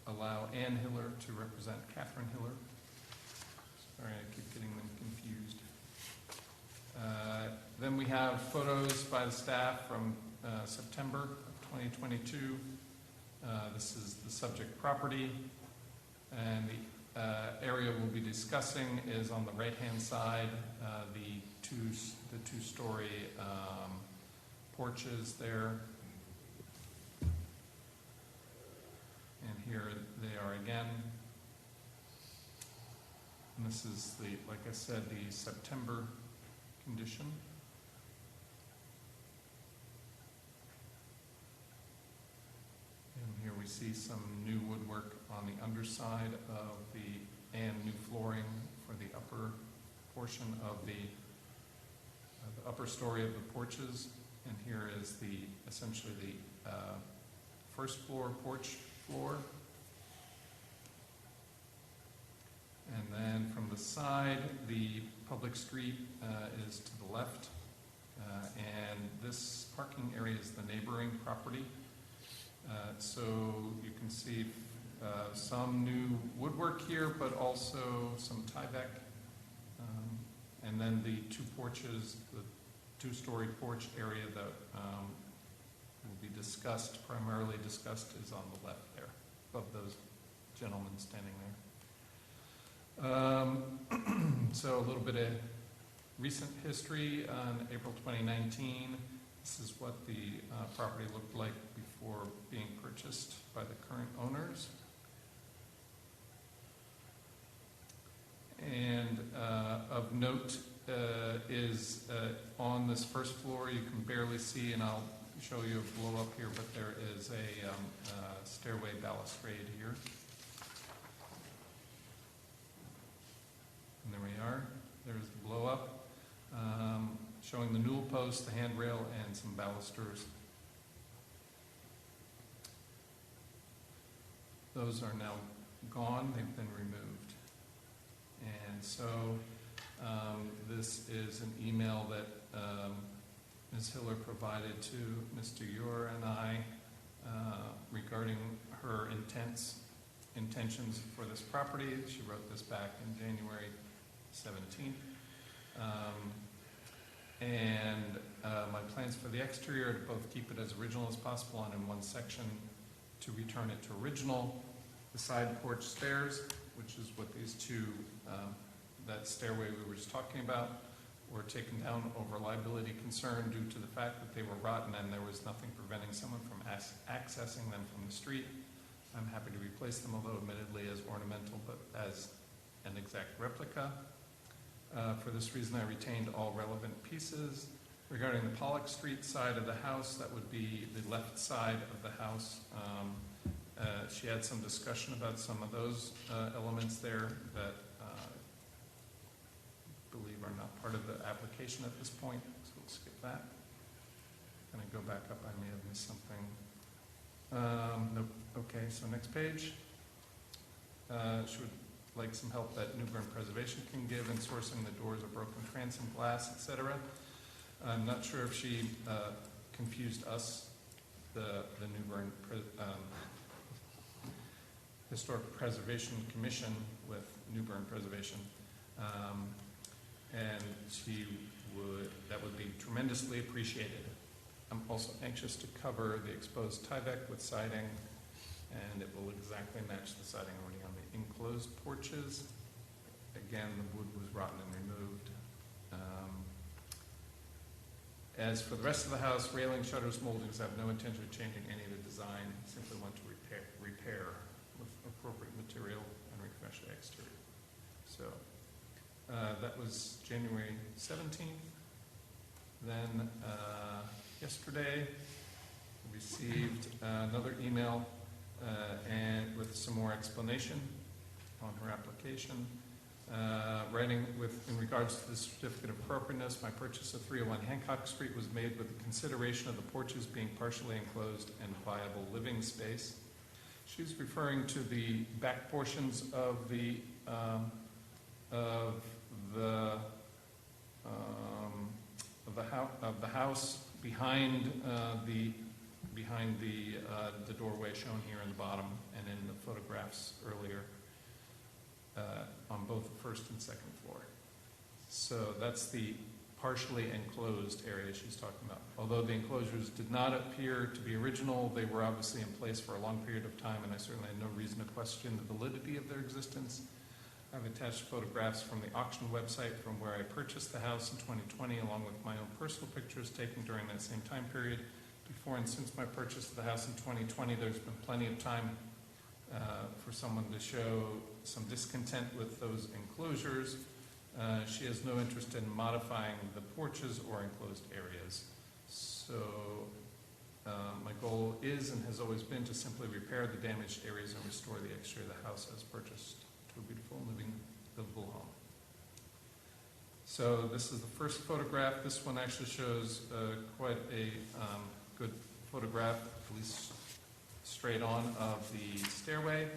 allow Ann Hiller to represent Catherine Hiller. Sorry, I keep getting them confused. Then we have photos by the staff from September of 2022. This is the subject property, and the area we'll be discussing is on the right-hand side, the two-story porches there. And here they are again. And this is the, like I said, the September condition. And here we see some new woodwork on the underside of and new flooring for the upper portion of the upper story of the porches. And here is essentially the first floor porch floor. And then from the side, the public street is to the left. And this parking area is the neighboring property. So you can see some new woodwork here, but also some Tyvek. And then the two porches, the two-story porch area that will be primarily discussed, is on the left there, above those gentlemen standing there. So a little bit of recent history. On April 2019, this is what the property looked like before being purchased by the current owners. And of note is on this first floor, you can barely see, and I'll show you a blow up here, but there is a stairway balustrade here. And there we are. There's the blow up, showing the newel post, the handrail, and some balusters. Those are now gone. They've been removed. And so this is an email that Ms. Hiller provided to Mr. Ure and I regarding her intentions for this property. She wrote this back in January 17th. My plans for the exterior are to both keep it as original as possible and in one section to return it to original. The side porch stairs, which is what these two, that stairway we were just talking about, were taken down over liability concern due to the fact that they were rotten and there was nothing preventing someone from accessing them from the street. I'm happy to replace them, although admittedly as ornamental, but as an exact replica. For this reason, I retained all relevant pieces. Regarding the Pollock Street side of the house, that would be the left side of the house. She had some discussion about some of those elements there that I believe are not part of the application at this point, so we'll skip that. Can I go back up? I may have missed something. Nope. Okay, so next page. She would like some help that New Bern Preservation can give in sourcing the doors of broken transom glass, etc. I'm not sure if she confused us, the New Bern Historic Preservation Commission, with New Bern Preservation, and that would be tremendously appreciated. I'm also anxious to cover the exposed Tyvek with siding, and it will exactly match the siding already on the enclosed porches. Again, the wood was rotten and removed. As for the rest of the house, railing, shutters, moldings, I have no intention of changing any of the design. Simply want to repair with appropriate material and refresh the exterior. So that was January 17th. Then yesterday, we received another email and with some more explanation on her application. Writing in regards to the certificate of appropriateness, my purchase of 301 Hancock Street was made with the consideration of the porches being partially enclosed and viable living space. She's referring to the back portions of the house behind the doorway shown here in the bottom and in the photographs earlier on both the first and second floor. So that's the partially enclosed area she's talking about. Although the enclosures did not appear to be original, they were obviously in place for a long period of time, and I certainly had no reason to question the validity of their existence. I've attached photographs from the auction website from where I purchased the house in 2020, along with my own personal pictures taken during that same time period. Before and since my purchase of the house in 2020, there's been plenty of time for someone to show some discontent with those enclosures. She has no interest in modifying the porches or enclosed areas. So my goal is and has always been to simply repair the damaged areas and restore the exterior of the house as purchased to a beautiful, livable home. So this is the first photograph. This one actually shows quite a good photograph, at least straight on, of the stairway.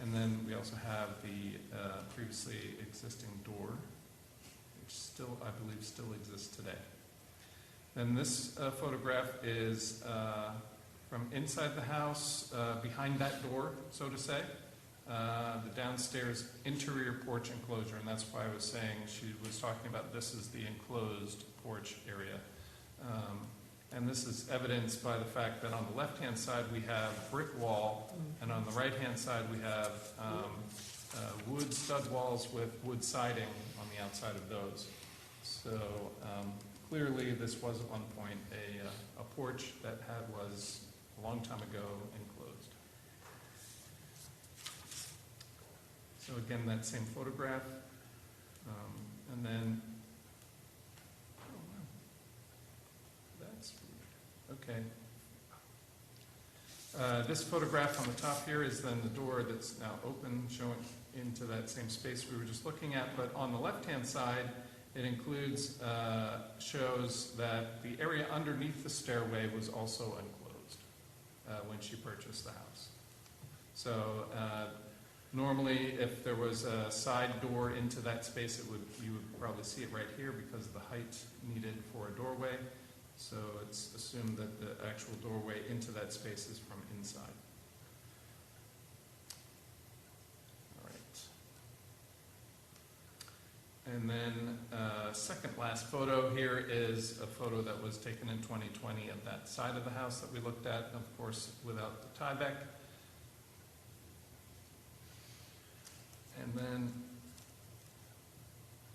And then we also have the previously existing door, which still, I believe, still exists today. And this photograph is from inside the house, behind that door, so to say, the downstairs interior porch enclosure, and that's why I was saying she was talking about this as the enclosed porch area. And this is evidenced by the fact that on the left-hand side we have brick wall, and on the right-hand side we have wood stud walls with wood siding on the outside of those. So clearly this was at one point a porch that was a long time ago enclosed. So again, that same photograph, and then, oh wow, that's weird. Okay. This photograph on the top here is then the door that's now open, showing into that same space we were just looking at. But on the left-hand side, it includes, shows that the area underneath the stairway was also enclosed when she purchased the house. So normally, if there was a side door into that space, you would probably see it right here because of the height needed for a doorway. So it's assumed that the actual doorway into that space is from inside. All right. And then second last photo here is a photo that was taken in 2020 of that side of the house that we looked at, of course, without the tieback. And then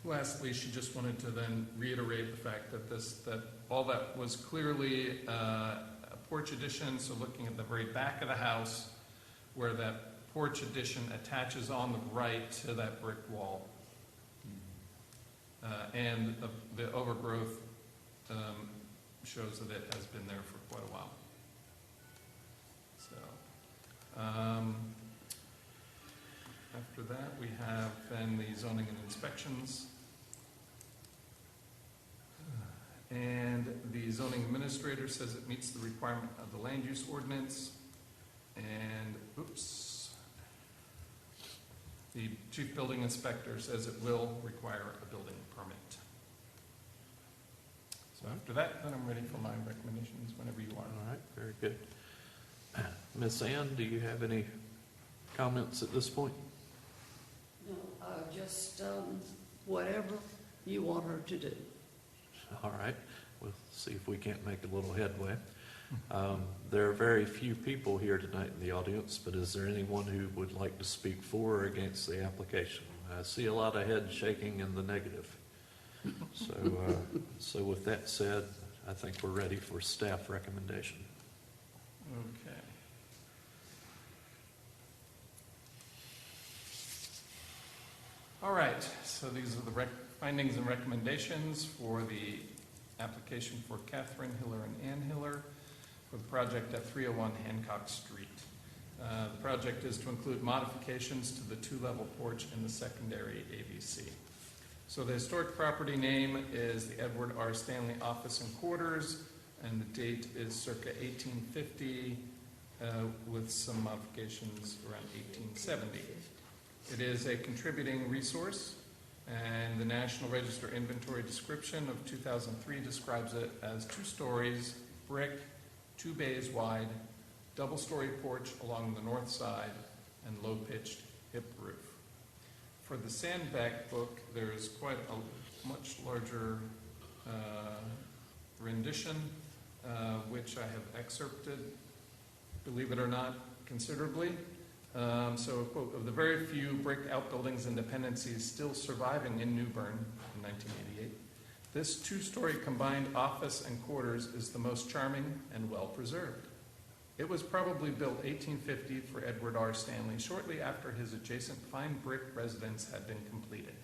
lastly, she just wanted to then reiterate the fact that all that was clearly a porch addition. So looking at the very back of the house, where that porch addition attaches on the right to that brick wall, and the overgrowth shows that it has been there for quite a while. So. After that, we have then the zoning and inspections. And the zoning administrator says it meets the requirement of the land use ordinance. And, oops, the chief building inspector says it will require a building permit. So after that, then I'm ready for my recommendations whenever you are. All right, very good. Ms. Ann, do you have any comments at this point? No, just whatever you want her to do. All right, we'll see if we can't make a little headway. There are very few people here tonight in the audience, but is there anyone who would like to speak for or against the application? I see a lot of head shaking in the negative. So with that said, I think we're ready for staff recommendation. Okay. All right, so these are the findings and recommendations for the application for Catherine Hiller and Ann Hiller for the project at 301 Hancock Street. The project is to include modifications to the two-level porch in the secondary AVC. So the historic property name is the Edward R. Stanley Office and Quarters, and the date is circa 1850, with some modifications around 1870. It is a contributing resource, and the National Register inventory description of 2003 describes it as 2 stories, brick, 2 bays wide, double-story porch along the north side, and low-pitched hip roof. For the Sandbeck book, there's quite a much larger rendition, which I have excerpted, believe it or not, considerably. So, quote, of the very few brick outbuildings and dependencies still surviving in New Bern in 1988, this 2-story combined office and quarters is the most charming and well-preserved. It was probably built 1850 for Edward R. Stanley, shortly after his adjacent fine brick residence had been completed.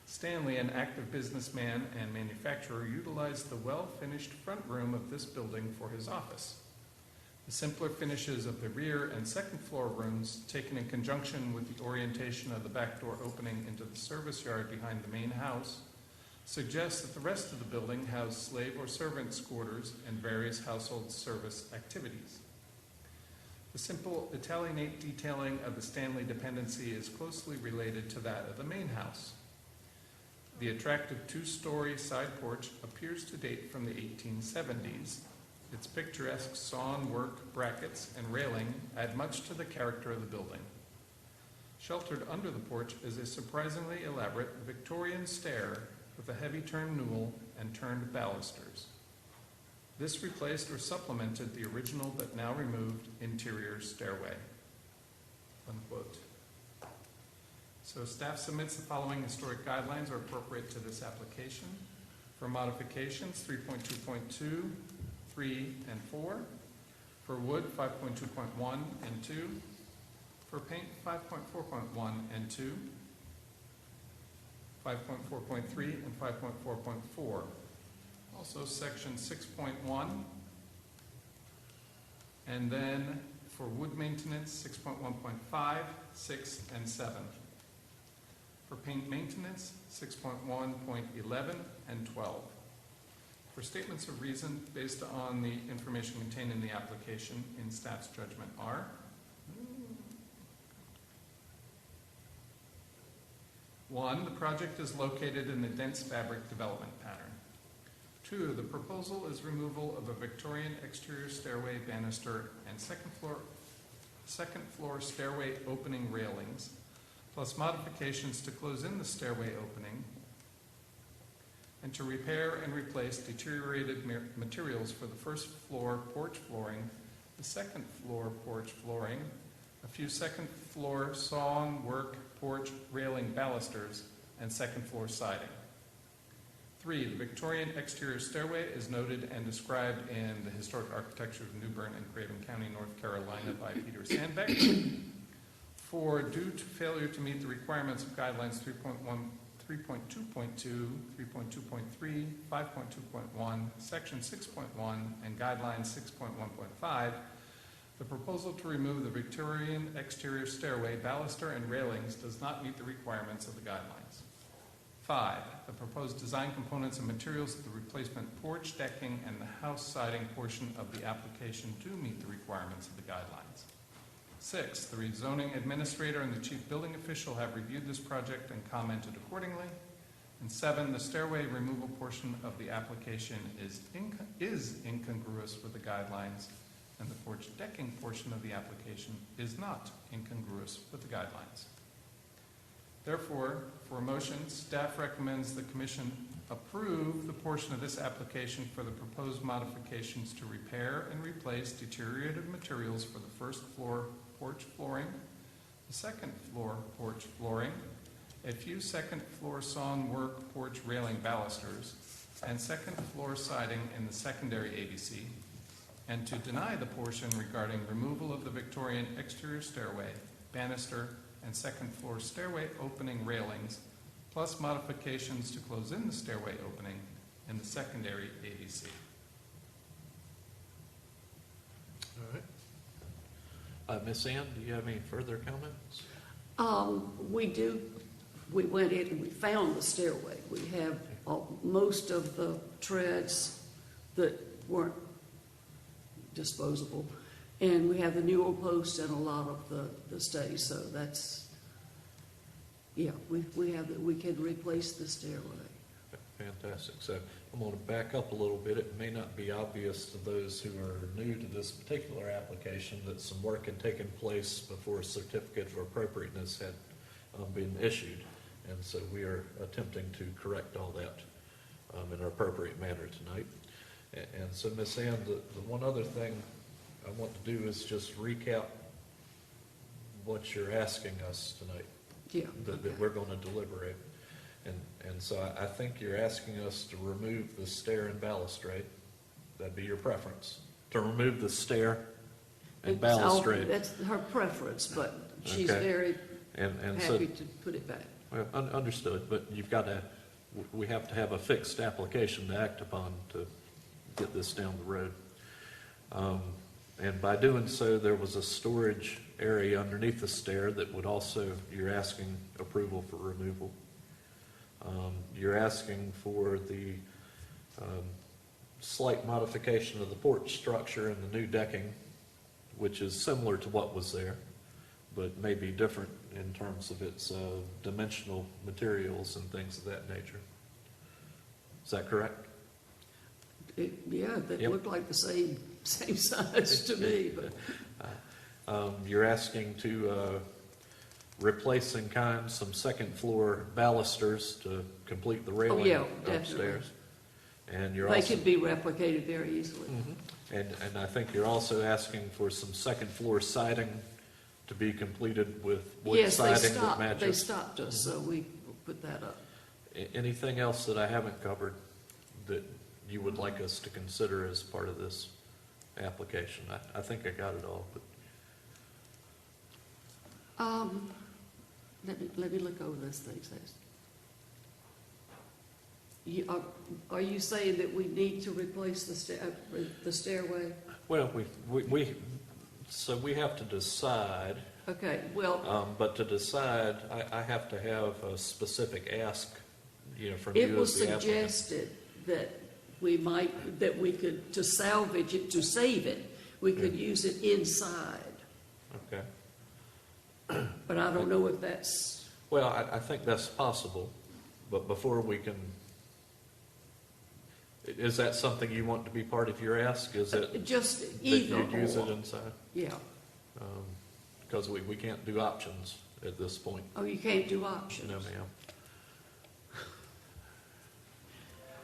Stanley, an active businessman and manufacturer, utilized the well-finished front room of this building for his office. The simpler finishes of the rear and second floor rooms, taken in conjunction with the orientation of the back door opening into the service yard behind the main house, suggests that the rest of the building housed slave or servants' quarters and various household service activities. The simple Italianate detailing of the Stanley dependency is closely related to that of the main house. The attractive 2-story side porch appears to date from the 1870s. Its picturesque sawn work, brackets, and railing add much to the character of the building. Sheltered under the porch is a surprisingly elaborate Victorian stair with a heavy turned newel and turned balusters. This replaced or supplemented the original but now removed interior stairway. Unquote. So staff submits the following historic guidelines are appropriate to this application. For modifications, 3.2.2, 3, and 4. For wood, 5.2.1 and 2. For paint, 5.4.1 and 2. 5.4.3 and 5.4.4. Also section 6.1. And then for wood maintenance, 6.1.5, 6, and 7. For paint maintenance, 6.1.11 and 12. For statements of reason based on the information contained in the application in staff's judgment are: one, the project is located in a dense fabric development pattern. 2, the proposal is removal of a Victorian exterior stairway banister and second floor stairway opening railings, plus modifications to close in the stairway opening, and to repair and replace deteriorated materials for the first floor porch flooring, the second floor porch flooring, a few second floor sawn work porch railing balusters, and second floor siding. 3, the Victorian exterior stairway is noted and described in the Historic Architecture of New Bern and Craven County, North Carolina by Peter Sandbeck. 4, due to failure to meet the requirements of guidelines 3.2.2, 3.2.3, 5.2.1, section 6.1, and guidelines 6.1.5, the proposal to remove the Victorian exterior stairway, baluster, and railings does not meet the requirements of the guidelines. 5, the proposed design components and materials of the replacement porch, decking, and the house siding portion of the application do meet the requirements of the guidelines. 6, the rezoning administrator and the chief building official have reviewed this project and commented accordingly. And 7, the stairway removal portion of the application is incongruous with the guidelines, and the porch decking portion of the application is not incongruous with the guidelines. Therefore, for a motion, staff recommends the Commission approve the portion of this application for the proposed modifications to repair and replace deteriorated materials for the first floor porch flooring, the second floor porch flooring, a few second floor sawn work porch railing balusters, and second floor siding in the secondary AVC, and to deny the portion regarding removal of the Victorian exterior stairway, banister, and second floor stairway opening railings, plus modifications to close in the stairway opening in the secondary AVC. All right. Ms. Ann, do you have any further comments? We went in and we found the stairway. We have most of the treads that weren't disposable. And we have the newer posts and a lot of the stays, so that's, yeah, we can replace the stairway. Fantastic. So I'm going to back up a little bit. It may not be obvious to those who are new to this particular application that some work had taken place before a certificate of appropriateness had been issued. And so we are attempting to correct all that in an appropriate manner tonight. And so, Ms. Ann, the one other thing I want to do is just recap what you're asking us tonight. Yeah. That we're going to deliberate. And so I think you're asking us to remove the stair and balustrade. That'd be your preference, to remove the stair and balustrade. That's her preference, but she's Okay. very And so, happy to put it back. well, understood, but we have to have a fixed application to act upon to get this down the road. And by doing so, there was a storage area underneath the stair that would also, you're asking approval for removal. You're asking for the slight modification of the porch structure and the new decking, which is similar to what was there, but may be different in terms of its dimensional materials and things of that nature. Is that correct? Yeah, that Yep. looked like the same size to me, but. You're asking to replace in kind some second floor balusters to complete the railing yeah, definitely. upstairs. And you're They also, could be replicated very easily. and I think you're also asking for some second floor siding to be completed with wood Yes, they siding that stopped, matches. they stopped us, so we put that up. Anything else that I haven't covered that you would like us to consider as part of this application? I think I got it all, but Let me look over those things. Are you saying that we need to replace the stairway? well, so we have to decide. Okay, well, But to decide, I have to have a specific ask, from it you was as the applicant. suggested that we could, to salvage it, to save it, we could use it inside. Okay. But I don't know if that's, Well, I think that's possible, but before we can, is that something you want to be part of your ask? Is it just that either you'd use it or. inside? Yeah. Because we can't do options at this point. Oh, you can't do options? No, ma'am.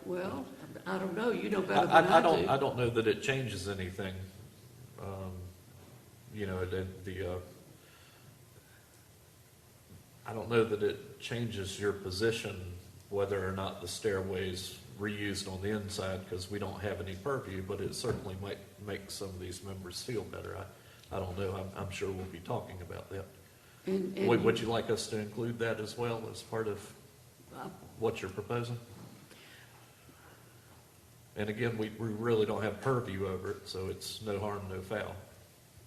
Well, I don't know, you know better than I do. I don't know that it changes anything. I don't know that it changes your position whether or not the stairway's reused on the inside, because we don't have any purview, but it certainly might make some of these members feel better. I don't know. I'm sure we'll be talking about that. And Would you like us to include that as well as part of what you're proposing? And again, we really don't have purview over it, so it's no harm, no foul.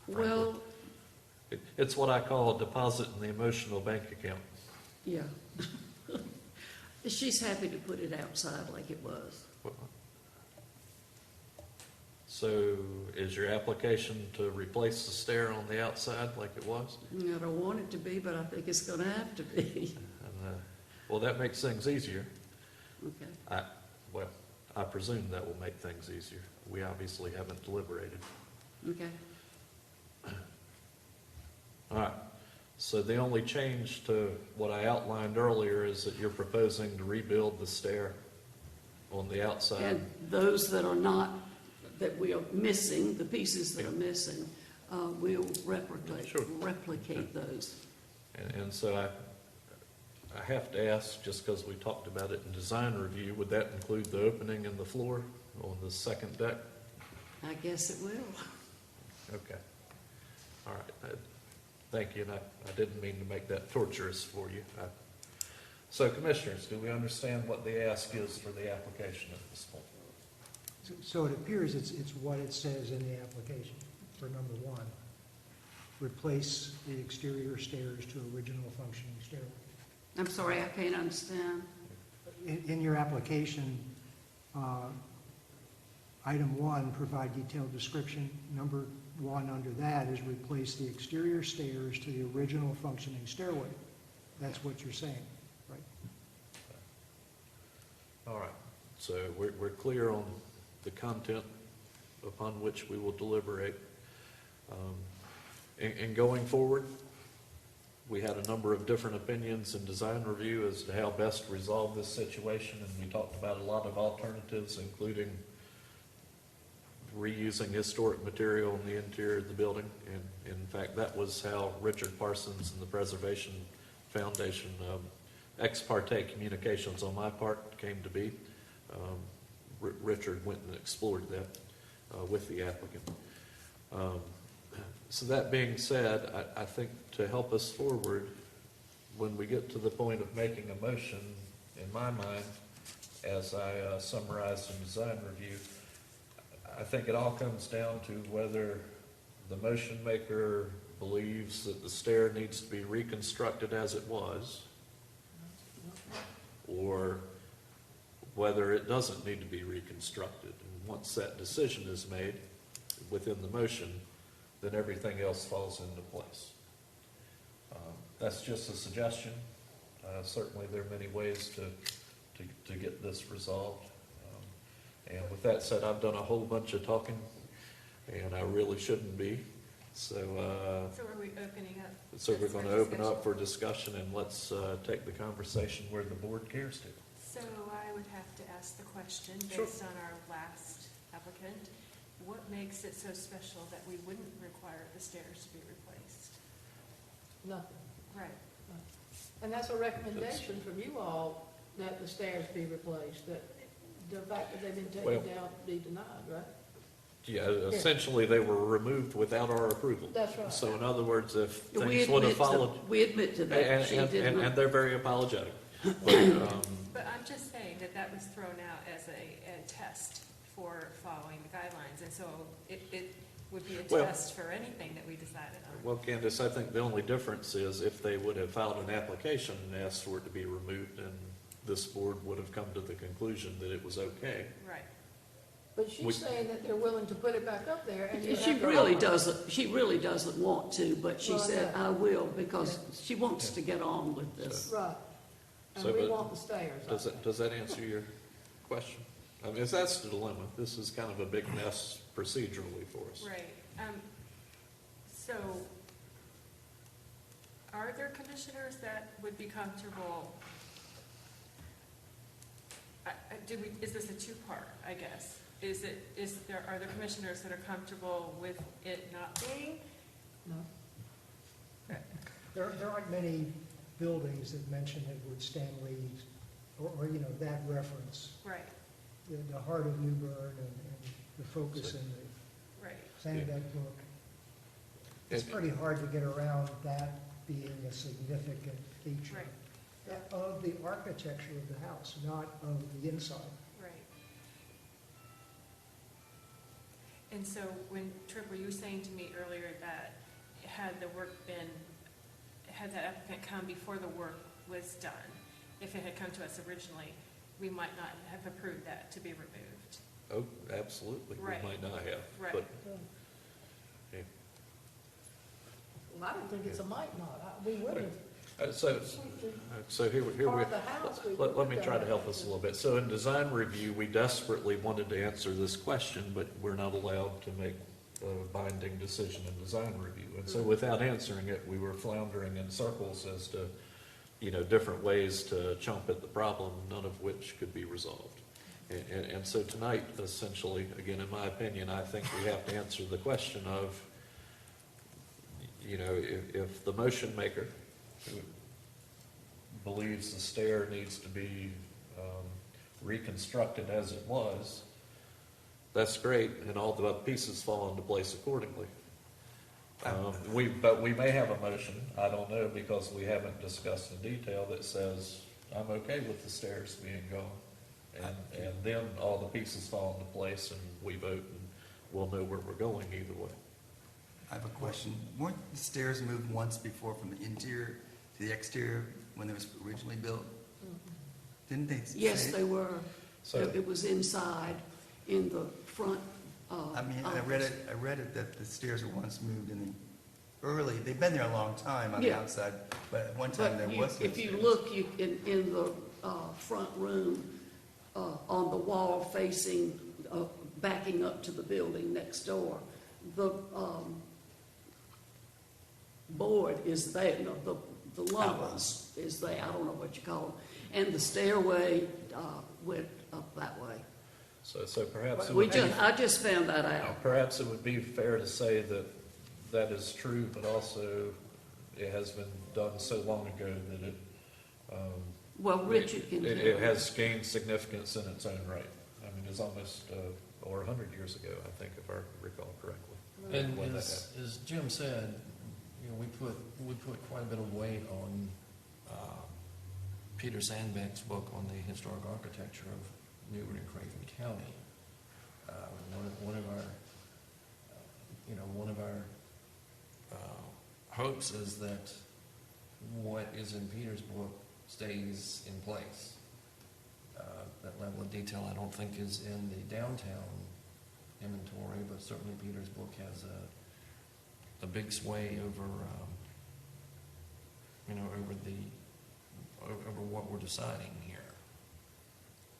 frankly. Well, It's what I call a deposit in the emotional bank account. yeah. She's happy to put it outside like it was. So is your application to replace the stair on the outside like it was? I don't want it to be, but I think it's gonna have to be. And, well, that makes things easier. Okay. I presume that will make things easier. We obviously haven't deliberated. Okay. All right. So the only change to what I outlined earlier is that you're proposing to rebuild the stair on the outside. And those that are not, that we are missing, the pieces that are missing, we'll replicate those. And so I have to ask, just because we talked about it in design review, would that include the opening in the floor on the second deck? I guess it will. Okay. All right. Thank you, and I didn't mean to make that torturous for you. So, Commissioners, do we understand what the ask is for the application at this point? So it appears it's what it says in the application for number one. replace the exterior stairs to original functioning stairway. I'm sorry, I can't understand. In your application, item 1, provide detailed description. Number 1 under that is replace the exterior stairs to the original functioning stairway. That's what you're saying, right? All right, so we're clear on the content upon which we will deliberate. And going forward, we had a number of different opinions in design review as to how best to resolve this situation, and we talked about a lot of alternatives, including reusing historic material in the interior of the building. And in fact, that was how Richard Parsons and the Preservation Foundation, ex parte communications on my part came to be. Richard went and explored that with the applicant. So that being said, I think to help us forward, when we get to the point of making a motion, in my mind, as I summarized in design review, I think it all comes down to whether the motion maker believes that the stair needs to be reconstructed as it was, or whether it doesn't need to be reconstructed. And once that decision is made within the motion, then everything else falls into place. That's just a suggestion. Certainly there are many ways to get this resolved. And with that said, I've done a whole bunch of talking, and I really shouldn't be. So are we opening up? so we're this going for to open discussion? up for discussion, and let's take the conversation where the board cares to. So I would have to ask the question, Sure. based on our last applicant, what makes it so special that we wouldn't require the stairs to be replaced? Nothing. Right. And that's a recommendation from you all, that the stairs be replaced, that the fact that they've been Well- taken down be denied, right? Yeah, essentially, they were removed without our approval. That's right. So in other words, if We things would have admit to- followed, We admit to that. She did and not. they're very apologetic. But, But I'm just saying that that was thrown out as a test for following the guidelines, and so it would be a Well- test for anything that we decided on. well, Candace, I think the only difference is if they would have filed an application and asked for it to be removed, and this board would have come to the conclusion that it was okay. Right. But We- she's saying that they're willing to put it back up there, and you She have to really offer. doesn't, she really doesn't want to, but she Well, said, yeah. I will, because she wants to get on with this. Right. And So, we but want the stairs. I think. Does that answer your question? I mean, that's the dilemma. This is kind of a big mess procedurally for us. Right. So are there commissioners that would be comfortable? Is this a two-part, I guess? Are there commissioners that are comfortable with it not being? No. There aren't many buildings that mention Edward Stanley, or you know, that reference. Right, The heart of New Bern and the focus in the right. Sandeck book. It's pretty hard to get around that being a significant feature Right. of the architecture of the house, not of the inside. Right. And so when, Tripp, were you saying to me earlier that had the work been, had that applicant come before the work was done, if it had come to us originally, we might not have approved that to be removed? Oh, absolutely. Right. We might not have. Right. But, yeah. Well, I don't think it's a might not. We would have. So here we, Part of the house, we let would me have try to done help that. us a little bit. So in design review, we desperately wanted to answer this question, but we're not allowed to make a binding decision in design review. And so without answering it, we were floundering in circles as to, you know, different ways to chomp at the problem, none of which could be resolved. And so tonight, essentially, again, in my opinion, I think we have to answer the question of, you know, if the motion maker believes the stair needs to be reconstructed as it was, that's great, and all the pieces fall into place accordingly. But we may have a motion, I don't know, because we haven't discussed in detail, that says, I'm okay with the stairs being gone. And then all the pieces fall into place and we vote and we'll know where we're going either way. I have a question. Weren't the stairs moved once before from the interior to the exterior when it was originally built? Didn't they say? Yes, they were. So, It was inside in the front. I mean, I read it that the stairs were once moved in the early, they've been there a long time on the Yeah. outside, but at one time there But was no if you stairs. look, in the front room, on the wall facing, backing up to the building next door, the board is there, no, the lumens is there, I don't know what you call them, and the stairway went up that way. so perhaps it We would be, I just found that out. perhaps it would be fair to say that that is true, but also it has been done so long ago that it, Well, Richard can tell. it has gained significance in its own right. I mean, it's almost, or 100 years ago, I think, if I recall correctly. And when that as Jim said, you know, we put quite a bit of weight on Peter Sandbeck's book on the historic architecture of Newbern and Craven County. One of our hopes is that what is in Peter's book stays in place. That level of detail I don't think is in the downtown inventory, but certainly Peter's book has a big sway over, over what we're deciding here.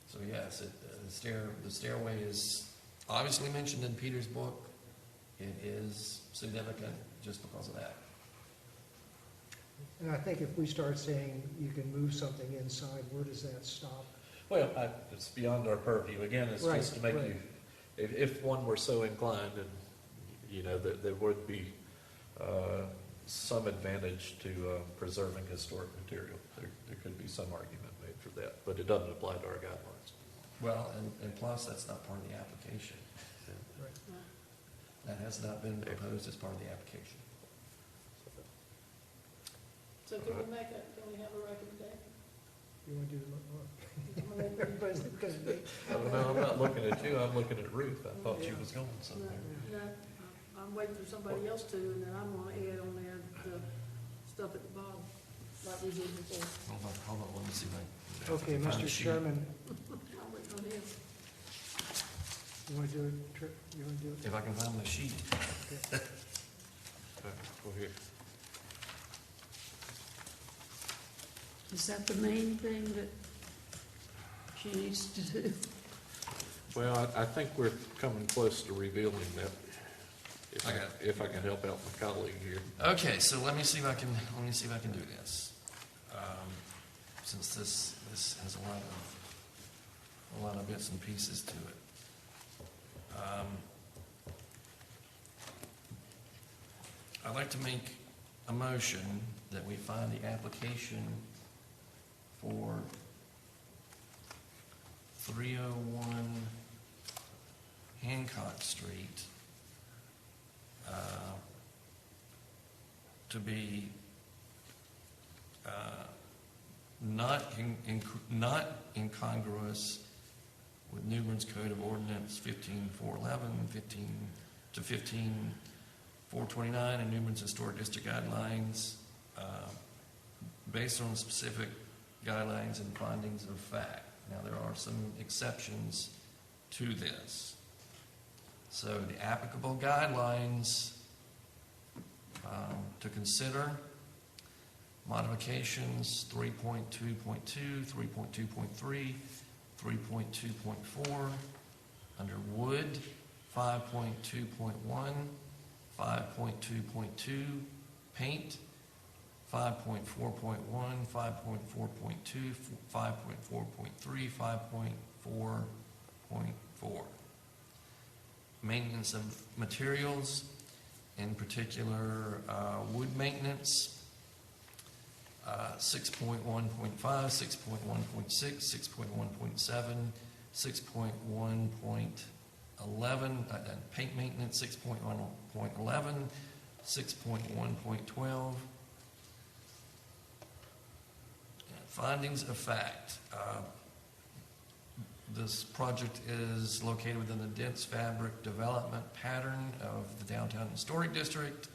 So yes, the stairway is obviously mentioned in Peter's book. It is significant just because of that. And I think if we start saying you can move something inside, where does that stop? Well, it's beyond our purview. Again, it's just to make Right. you, if one were so inclined, and, you know, there would be some advantage to preserving historic material. There could be some argument made for that, but it doesn't apply to our guidelines. Well, and plus, that's not part of the application. Right. That has not been proposed as part of the application. So can we have a recommendation? You want to do Can we- everybody's looking at me. I don't know, I'm not looking at you, I'm looking at Ruth. I thought she was going No, somewhere. no, I'm waiting for somebody else to, and then I'm gonna add on there the stuff at the bottom, like we did before. Hold on, let me see if I can. Okay, find the Mr. sheet. Chairman, I'm waiting on him. you want to do it, Tripp? You want to do it? If I can find the sheet. Well, here. Is that the main thing that she needs to do? Well, I think we're coming close to revealing that, Okay. if I can help out my colleague here. Okay, so let me see if I can do this. Since this has a lot of bits and pieces to it. I'd like to make a motion that we find the application for 301 Hancock Street to be not incongruous with Newbern's Code of Ordinance 15411, 15429, and Newbern's Historic District Guidelines, based on specific guidelines and findings of fact. Now, there are some exceptions to this. So the applicable guidelines to consider: modifications 3.2.2, 3.2.3, 3.2.4, under wood 5.2.1, 5.2.2, paint 5.4.1, 5.4.2, 5.4.3, 5.4.4. Maintenance of materials, in particular wood maintenance, 6.1.5, 6.1.6, 6.1.7, 6.1.11, paint maintenance 6.1.11, 6.1.12. Findings of fact. This project is located within the dense fabric development pattern of the downtown historic district.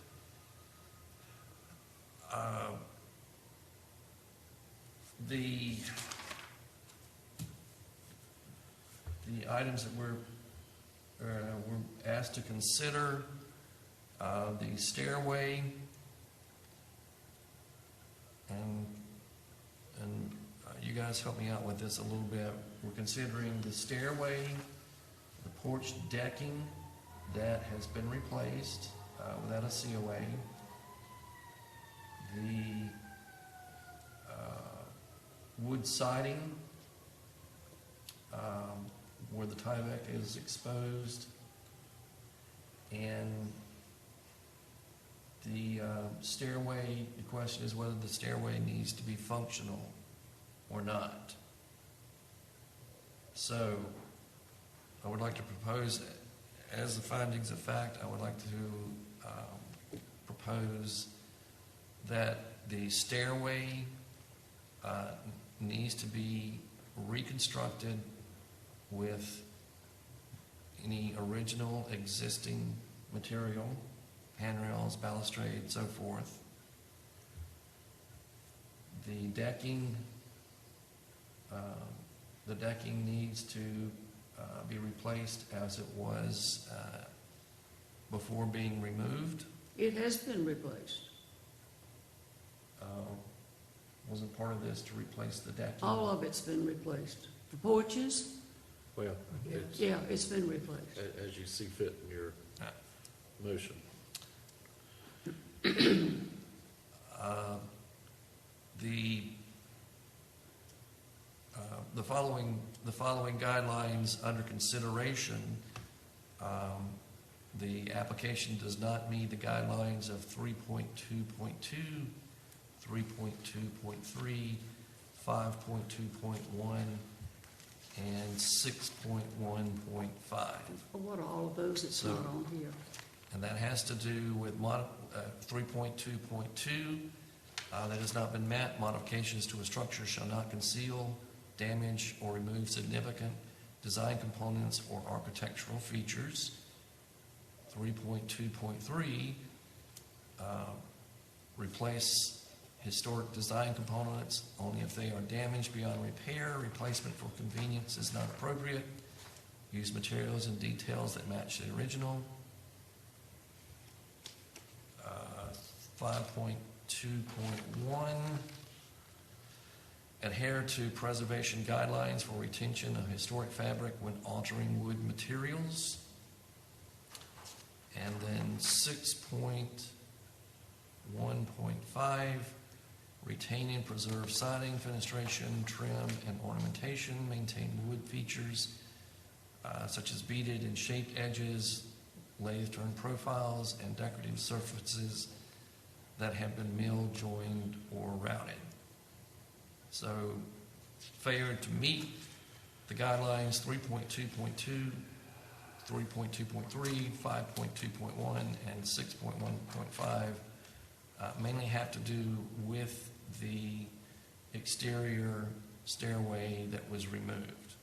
The items that we're asked to consider, the stairway, and you guys help me out with this a little bit. We're considering the stairway, the porch decking that has been replaced without a COA, the wood siding where the Tyvek is exposed, and the stairway. The question is whether the stairway needs to be functional or not. So I would like to propose, as the findings of fact, I would like to propose that the stairway needs to be reconstructed with any original existing material, handrails, balustrade, so forth. The decking needs to be replaced as it was before being removed. It has been replaced. Wasn't part of this to replace the decking? All of it's been replaced. The porches, Well, it's, yeah, it's been replaced. as you see fit in your motion. The following guidelines under consideration, the application does not meet the guidelines of 3.2.2, 3.2.3, 5.2.1, and 6.1.5. What are all of those? It's So- not on here. And that has to do with 3.2.2, that has not been met. Modifications to a structure shall not conceal, damage, or remove significant design components or architectural features. 3.2.3, replace historic design components only if they are damaged beyond repair. Replacement for convenience is not appropriate. Use materials and details that match the original. 5.2.1, adhere to preservation guidelines for retention of historic fabric when altering wood materials. And then 6.1.5, retain and preserve siding, fenestration, trim, and ornamentation. Maintain wood features such as beaded and shaped edges, lathe-turned profiles, and decorative surfaces that have been milled, joined, or routed. So, failure to meet the guidelines 3.2.2, 3.2.3, 5.2.1, and 6.1.5 mainly have to do with the exterior stairway that was removed.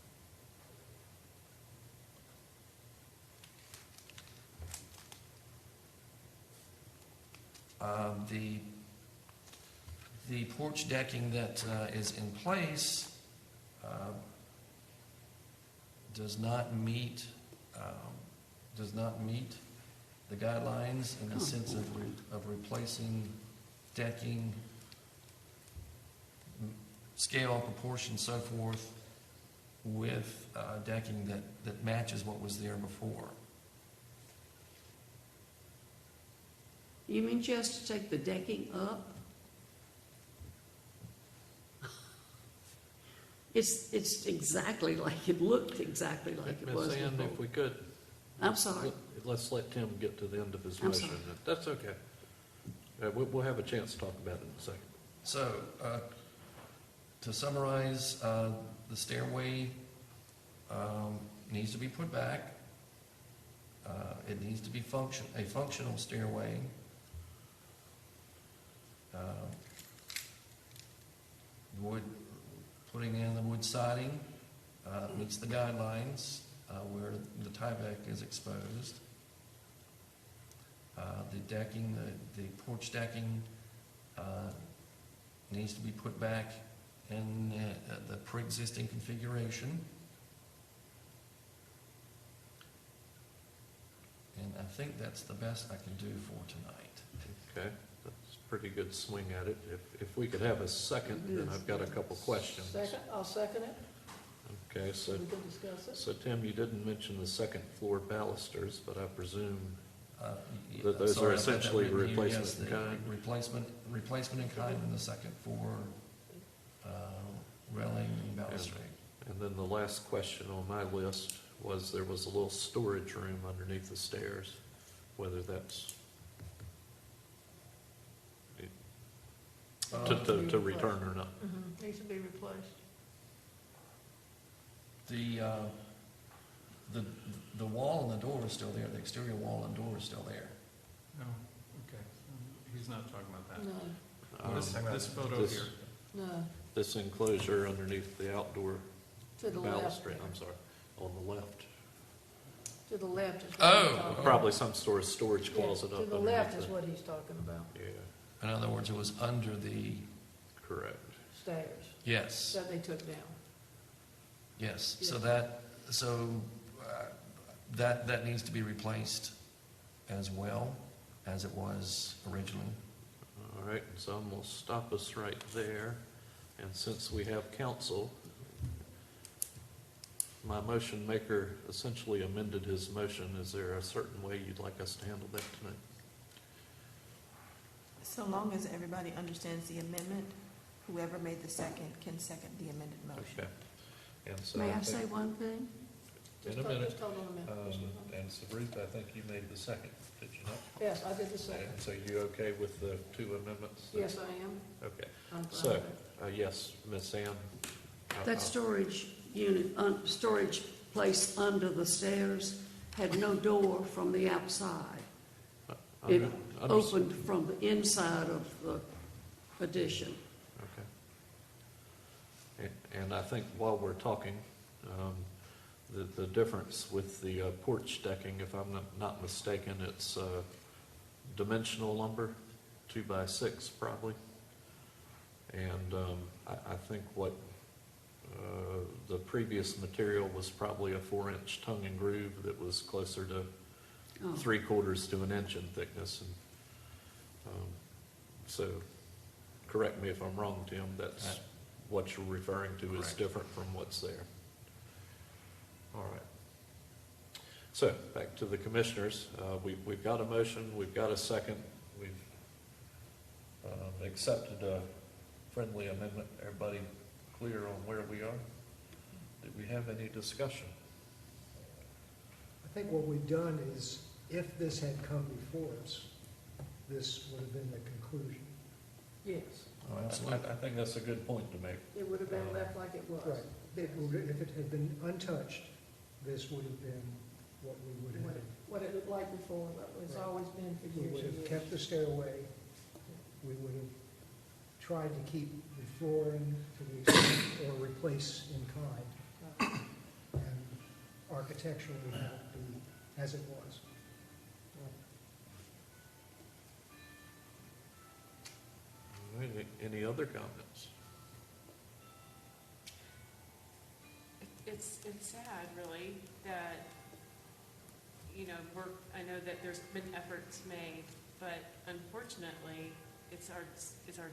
The porch decking that is in place does not meet the guidelines in the sense of replacing decking, scale, proportion, so forth, with decking that matches what was there before. You mean just to take the decking up? It's exactly like, it looked exactly like it was Ms. Ann, before. if we could, I'm sorry. let's let Tim get to the end of his I'm motion. sorry. That's okay. We'll have a chance to talk about it in a second. So, to summarize, the stairway needs to be put back. It needs to be a functional stairway. Putting in the wood siding meets the guidelines where the tieback is exposed. The decking, the porch decking needs to be put back in the pre-existing configuration. And I think that's the best I can do for tonight. Okay, that's a pretty good swing at it. If we could have a second, then I've got a couple questions. Second, I'll second it, Okay, so, we can discuss it. so Tim, you didn't mention the second floor balusters, but I presume Yeah, those sorry, are I've got that essentially written here. replacement Yes, in the kind? Replacement in kind in the second floor, railing and balustrade. And then the last question on my list was there was a little storage room underneath the stairs, whether that's to return or not. Needs to be replaced. The wall and the door is still there, the exterior wall and door is still there. No, okay, he's not talking about that. No, This photo this- here. no, This enclosure underneath the outdoor to the left. balustrade, I'm sorry, on the left. To the left is what Oh, he's talking about. Probably some sort of storage Yeah, closet up to the underneath left is it. what he's talking about, Yeah, In other words, it was under the, correct. stairs, yes, that they took down. yes. Yeah. That needs to be replaced as well as it was originally. All right, so I'm going to stop us right there. And since we have counsel, my motion maker essentially amended his motion. Is there a certain way you'd like us to handle that tonight? So long as everybody understands the amendment, whoever made the second can second the amended motion. Okay. And so May I think- say one thing? In a minute. Just hold on a minute. And Sabrina, I think you made the second, did you not? Yes, I did the second. And so you okay with the two amendments? Yes, I am. Okay. I'm fine So, with it. yes, Ms. Ann? That storage unit, storage place under the stairs had no door from the outside. It opened from the inside of the addition. Okay. And I think while we're talking, the difference with the porch decking, if I'm not mistaken, it's dimensional lumber, 2x6 probably. And I think what the previous material was probably a 4-inch tongue and groove that was closer to Oh. 3/4 to an inch in thickness. And so, correct me if I'm wrong, Tim, that's what you're referring to is Correct. different from what's there. All right. So, back to the commissioners. We've got a motion, we've got a second, we've accepted a friendly amendment. Everybody clear on where we are? Did we have any discussion? I think what we've done is, if this had come before us, this would have been the conclusion. Yes, Oh, absolutely. I think that's a good point to make. it would have been left like it was. Right. If it had been untouched, this would have been what we would have. What it looked like before, it's Right. always been for We years would and have years. kept the stairway, we would have tried to keep the flooring to the extent, or replace in kind, and architecturally have it be as it was. All right, any other comments? It's sad, really, that, I know that there's been efforts made, but unfortunately, it's our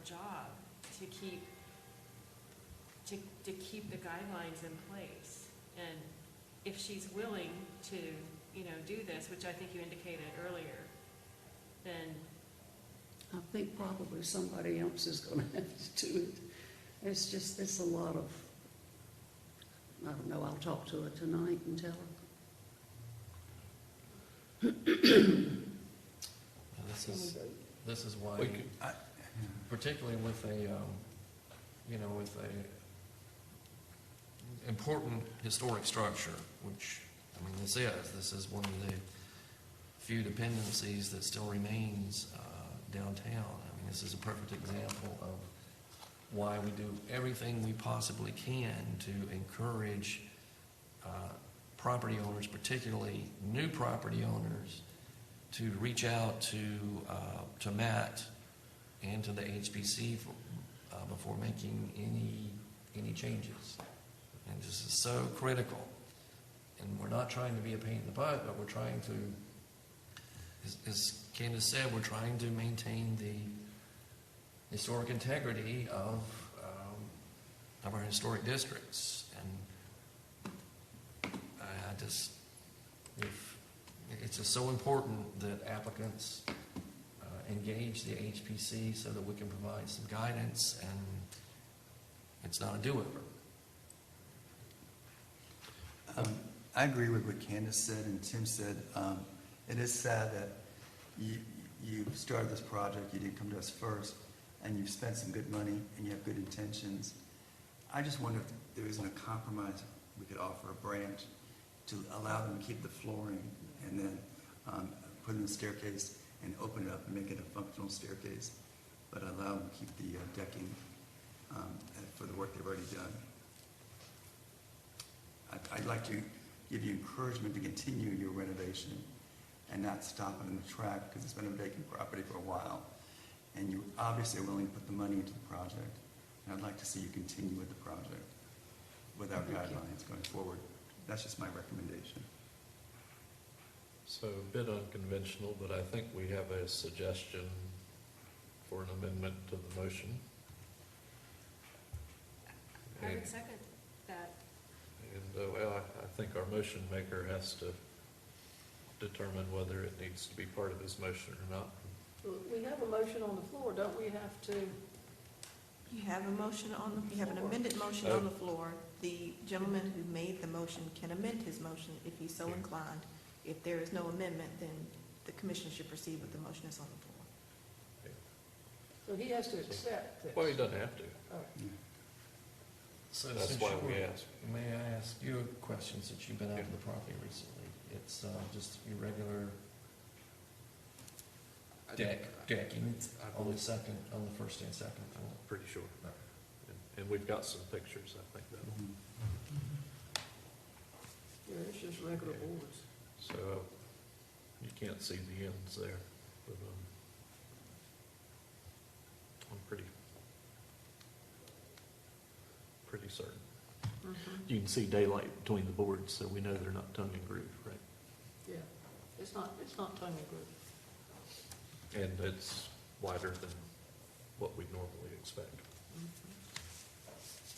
job to keep the guidelines in place. And if she's willing to, do this, which I think you indicated earlier, then I think probably somebody else is going to have to do it. It's a lot of, I don't know, I'll talk to her tonight and tell her. This is why, We could- particularly with with a important historic structure, which, this is one of the few dependencies that still remains downtown. This is a perfect example of why we do everything we possibly can to encourage property owners, particularly new property owners, to reach out to Matt and to the HPC before making any changes. And this is so critical. And we're not trying to be a pain in the butt, but we're trying to, as Candace said, we're trying to maintain the historic integrity of our historic districts. And I just, it's just so important that applicants engage the HPC so that we can provide some guidance, and it's not a do-over. I agree with what Candace said and Tim said. It is sad that you started this project, you didn't come to us first, and you've spent some good money and you have good intentions. I just wonder if there isn't a compromise we could offer a branch to allow them to keep the flooring and then put in the staircase and open it up and make it a functional staircase, but allow them to keep the decking for the work they've already done. I'd like to give you encouragement to continue your renovation and not stop it in the track, because it's been a vacant property for a while. And you obviously are willing to put the money into the project. And I'd like to see you continue with the project with our guidelines going forward. That's just my recommendation. So a bit unconventional, but I think we have a suggestion for an amendment to the motion. I would second that. And, well, I think our motion maker has to determine whether it needs to be part of his motion or not. We have a motion on the floor, don't we have to? You have a motion you have an amended motion on the floor. The gentleman who made the motion can amend his motion if he's so inclined. If there is no amendment, then the commission should proceed with the motion that's on the floor. So he has to accept this. Well, he doesn't have to. So That's since why you we were- ask. May I ask you a question, since you've been out to the property recently? It's just irregular decking on the second, on the first and second floor. Pretty sure. And we've got some pictures, I think, that Yeah, it's just regular boards. so you can't see the ends there, but I'm pretty certain. You can see daylight between the boards, so we know they're not tongue and groove, right? Yeah, it's not tongue and groove. And it's wider than what we normally expect.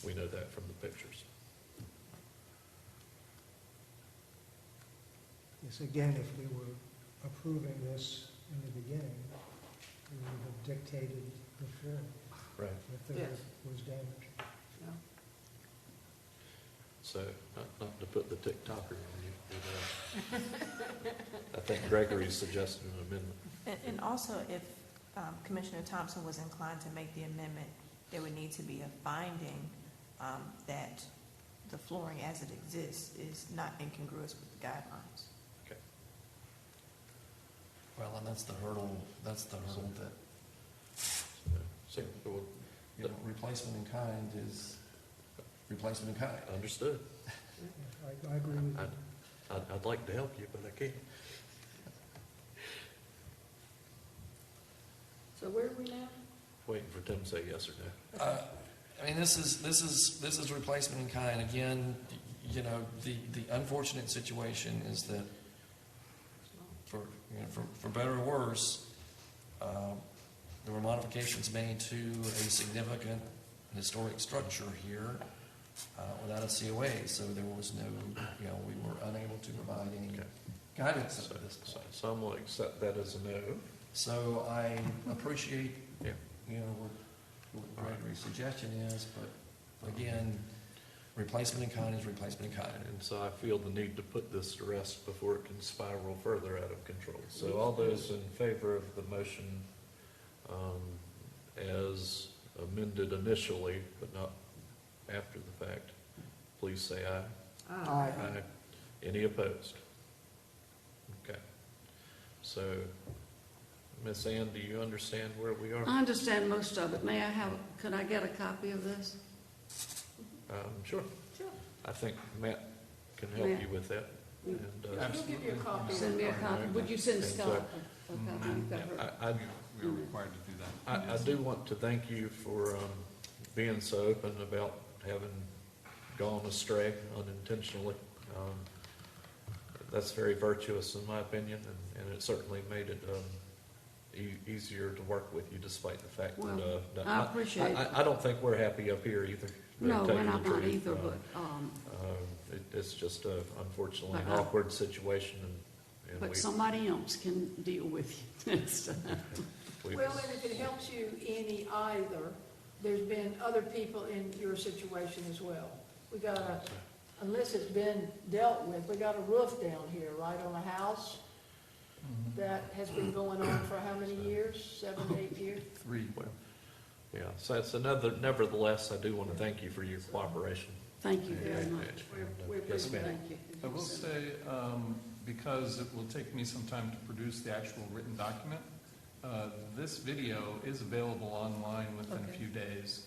We know that from the pictures. Yes, again, if we were approving this in the beginning, we would have dictated the floor Right. if there Yes. was damage. Yeah. So, not to put the TikToker on you, but I think Gregory suggested an amendment. And also, if Commissioner Thompson was inclined to make the amendment, there would need to be a finding that the flooring as it exists is not incongruous with the guidelines. Okay. Well, and that's the hurdle that, So, we'll- you know, replacement in kind is replacement in kind. understood. I agree with you. I'd like to help you, but I can't. So where are we now? Waiting for Tim to say yes or no. I mean, this is replacement in kind. Again, you know, the unfortunate situation is that for better or worse, there were modifications made to a significant historic structure here without a COA, so there was no, you know, we were unable to provide any Okay. guidance So, at this point. so I'm going to accept that as a no. So I appreciate, Yeah. you know, what Gregory's suggestion is, but again, replacement in kind is replacement in kind. And so I feel the need to put this to rest before it can spiral further out of control. So all those in favor of the motion as amended initially, but not after the fact, please say aye. Aye. Aye. Any opposed? Okay. So, Ms. Ann, do you understand where we are? I understand most of it. Could I get a copy of this? Sure. Sure. I think Matt can help Yeah. you with that. And, We'll give you a copy. Send me a copy. Would you send Scott a copy? You've got her. We are required to do that. I do want to thank you for being so open about having gone astray unintentionally. That's very virtuous in my opinion, and it certainly made it easier to work with you despite the fact Well, that I appreciate it. I don't think we're happy up here either. to No, tell we're you not the truth. either, but, It's just unfortunately an But I- awkward situation, and but somebody else can deal with you next time. we- Well, and if it helps you any either, there's been other people in your situation as well. We got unless it's been dealt with, we got a roof down here, right, on a house that has been going on for how many years? 7, 8 years? 3. Well, yeah, so it's nevertheless, I do want to thank you for your cooperation. Thank you very much. We Yes, appreciate ma'am. Thank you. I will say, because it will take me some time to produce the actual written document, this video is available online within a Okay. few days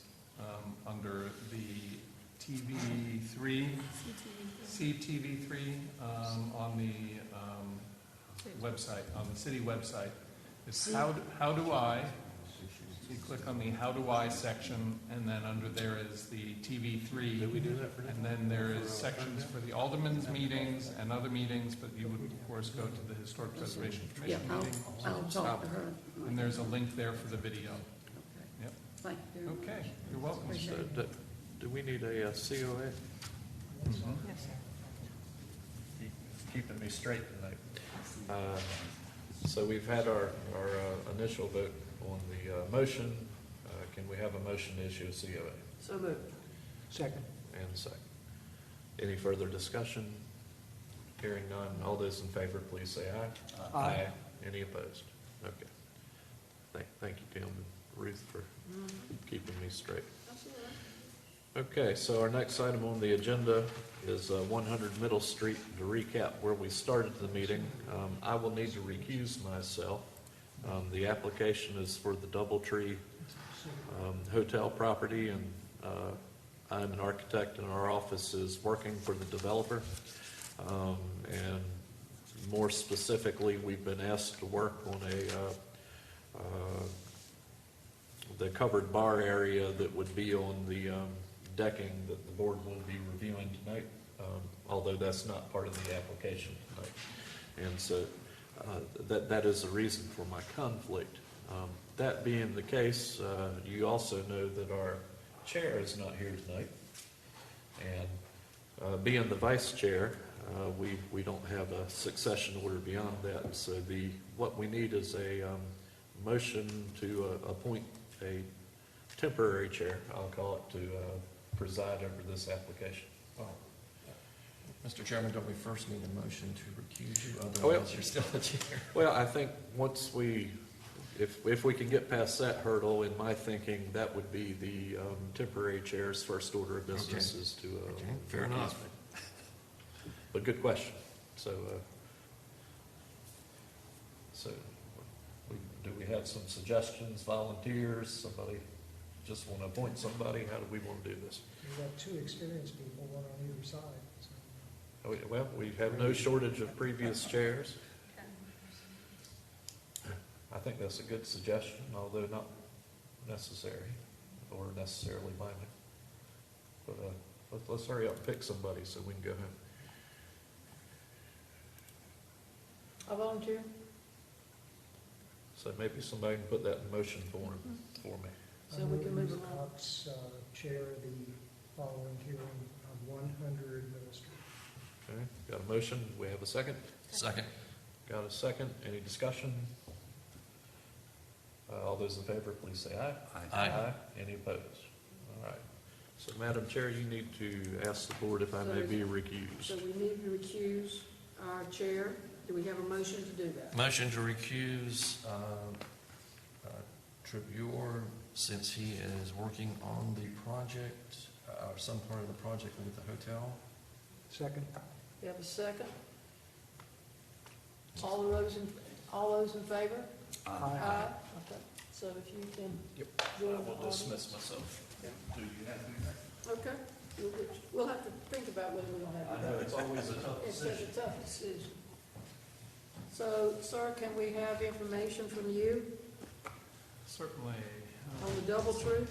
under the TV3, CTV3 on the website, on the city website. It's how do I, you click on the How Do I section, and then under there is the TV3. Did we do that for you? And then there is sections for the aldermen's meetings and other meetings, but you would, of course, go to the Historic Preservation Yeah, Commission meeting. I'll talk to her. And there's a link there for the video. Yep. Thank you very much. Okay, you're welcome. Appreciate So, it. do we need a COA? Yes, sir. You keeping me straight tonight. So we've had our initial vote on the motion. Can we have a motion to issue a COA? So moved. Second. And a second. Any further discussion? Hearing none. All those in favor, please say aye. Aye. Any opposed? Okay. Thank you, Tim and Ruth, for keeping me straight. That's all right. Okay, so our next item on the agenda is 100 Middle Street. To recap where we started the meeting, I will need to recuse myself. The application is for the DoubleTree hotel property, and I'm an architect, and our office is working for the developer. And more specifically, we've been asked to work on the covered bar area that would be on the decking that the board will be reviewing tonight, although that's not part of the application tonight. And so that is the reason for my conflict. That being the case, you also know that our chair is not here tonight. And being the vice chair, we don't have a succession order beyond that. So what we need is a motion to appoint a temporary chair, I'll call it, to preside over this application. Mr. Chairman, don't we first need a motion to recuse you? Well- Otherwise, you're still the chair. Well, I think once if we can get past that hurdle, in my thinking, that would be the temporary chair's first order of business Okay. is to Okay, fair recuse enough. me. But good question. So do we have some suggestions, volunteers, somebody just want to appoint somebody? How do we want to do this? We've got 2 experienced people, one on either side. So. Well, we have no shortage of previous chairs. I think that's a good suggestion, although not necessary or necessarily binding. But let's hurry up and pick somebody so we can go home. I volunteer. So maybe somebody can put that in motion form for me. So we can move Mr. along. Cox, chair the following hearing of 100 Middle Street. Okay, got a motion? We have a second? Second. Got a second? Any discussion? All those in favor, please say aye. Aye. Any opposed? All right. So, Madam Chair, you need to ask the board if I may be recused. So we need to recuse our chair. Do we have a motion to do that? Motion to recuse Tribure, since he is working on the project, or some part of the project with the hotel. Second. We have a second? All those in favor? Aye. Okay, so if you can Yep. join I the will audience. dismiss myself. Yeah. Do you have anything? Okay, We'll have to think about whether we're gonna have to go. it's always a tough It's such a tough decision. So, sir, can we have information from you Certainly. on the double tree?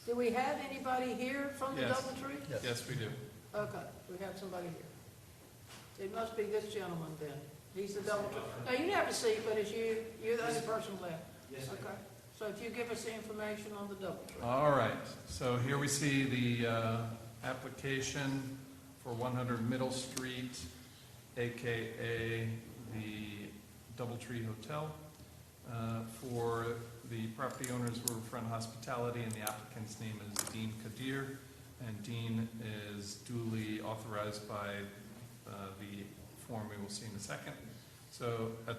Do we have anybody here from the Yes. double tree? Yes, we do. Okay, we have somebody here. It must be this gentleman then. He's the double tree. No, you didn't have a seat, but it's you, you're the only person left. Yes. Okay, so if you give us the information on the double tree. All right, so here we see the application for 100 Middle Street, AKA the Doubletree Hotel. For the property owners, Riverfront Hospitality, and the applicant's name is Dean Kadir. And Dean is duly authorized by the form we will see in a second. So at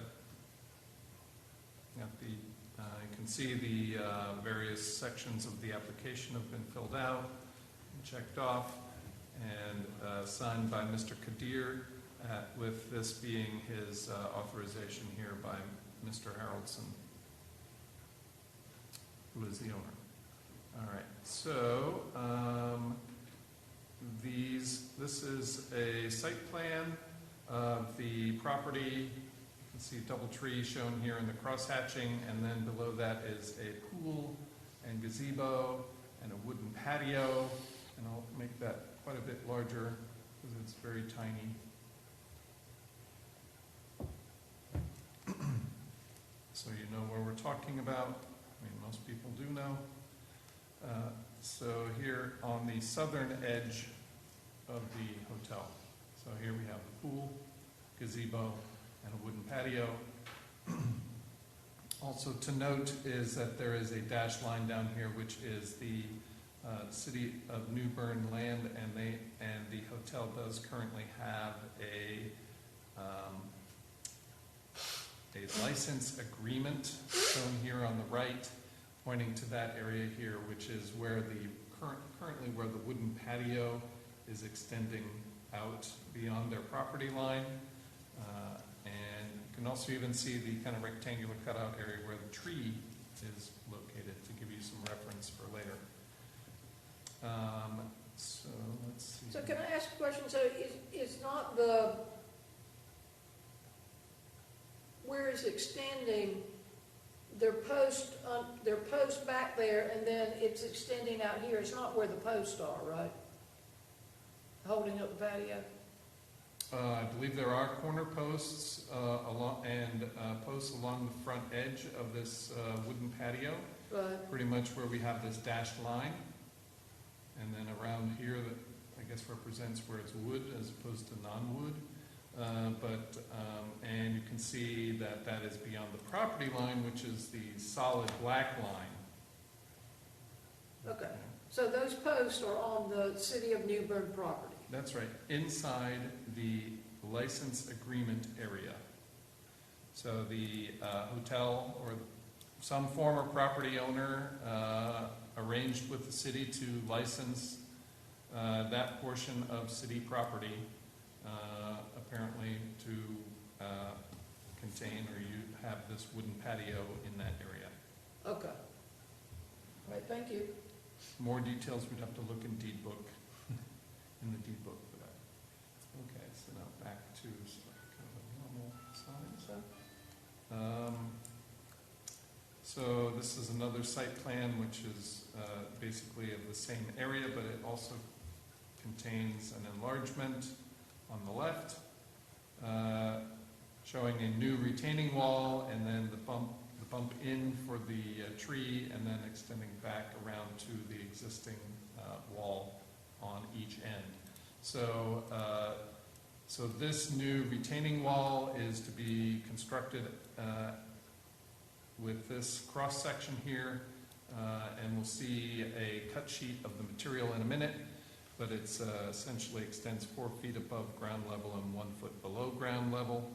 the, you can see the various sections of the application have been filled out, and checked off, and signed by Mr. Kadir, with this being his authorization here by Mr. Haroldson, who is the owner. All right, so this is a site plan of the property. You can see Doubletree shown here in the cross-hatching, and then below that is a pool and gazebo and a wooden patio, and I'll make that quite a bit larger because it's very tiny. So you know where we're talking about. I mean, most people do know. So here on the southern edge of the hotel. So here we have the pool, gazebo, and a wooden patio. Also to note is that there is a dashed line down here, which is the City of New Bern land, and the hotel does currently have a license agreement shown here on the right, pointing to that area here, which is where currently where the wooden patio is extending out beyond their property line. And you can also even see the kind of rectangular cutout area where the tree is located, to give you some reference for later. So let's see. So can I ask a question? So is not the, where is extending their post back there, and then it's extending out here? It's not where the posts are, right? Holding up the patio? I believe there are corner posts posts along the front edge of this wooden patio, Right. pretty much where we have this dashed line. And then around here that I guess represents where it's wood as opposed to non-wood. And you can see that that is beyond the property line, which is the solid black line. Okay. So those posts are on the City of New Bern property? That's right, inside the license agreement area. So the hotel or some former property owner arranged with the city to license that portion of city property, apparently to contain, or you have this wooden patio in that area. Okay. All right, thank you. More details, we'd have to look in deed book, in the deed book for that. Okay, so now back to kind of a normal size. So this is another site plan, which is basically of the same area, but it also contains an enlargement on the left, showing a new retaining wall, and then the bump in for the tree, and then extending back around to the existing wall on each end. So, so this new retaining wall is to be constructed with this cross section here, and we'll see a cut sheet of the material in a minute, but it's essentially extends 4 feet above ground level and 1 foot below ground level.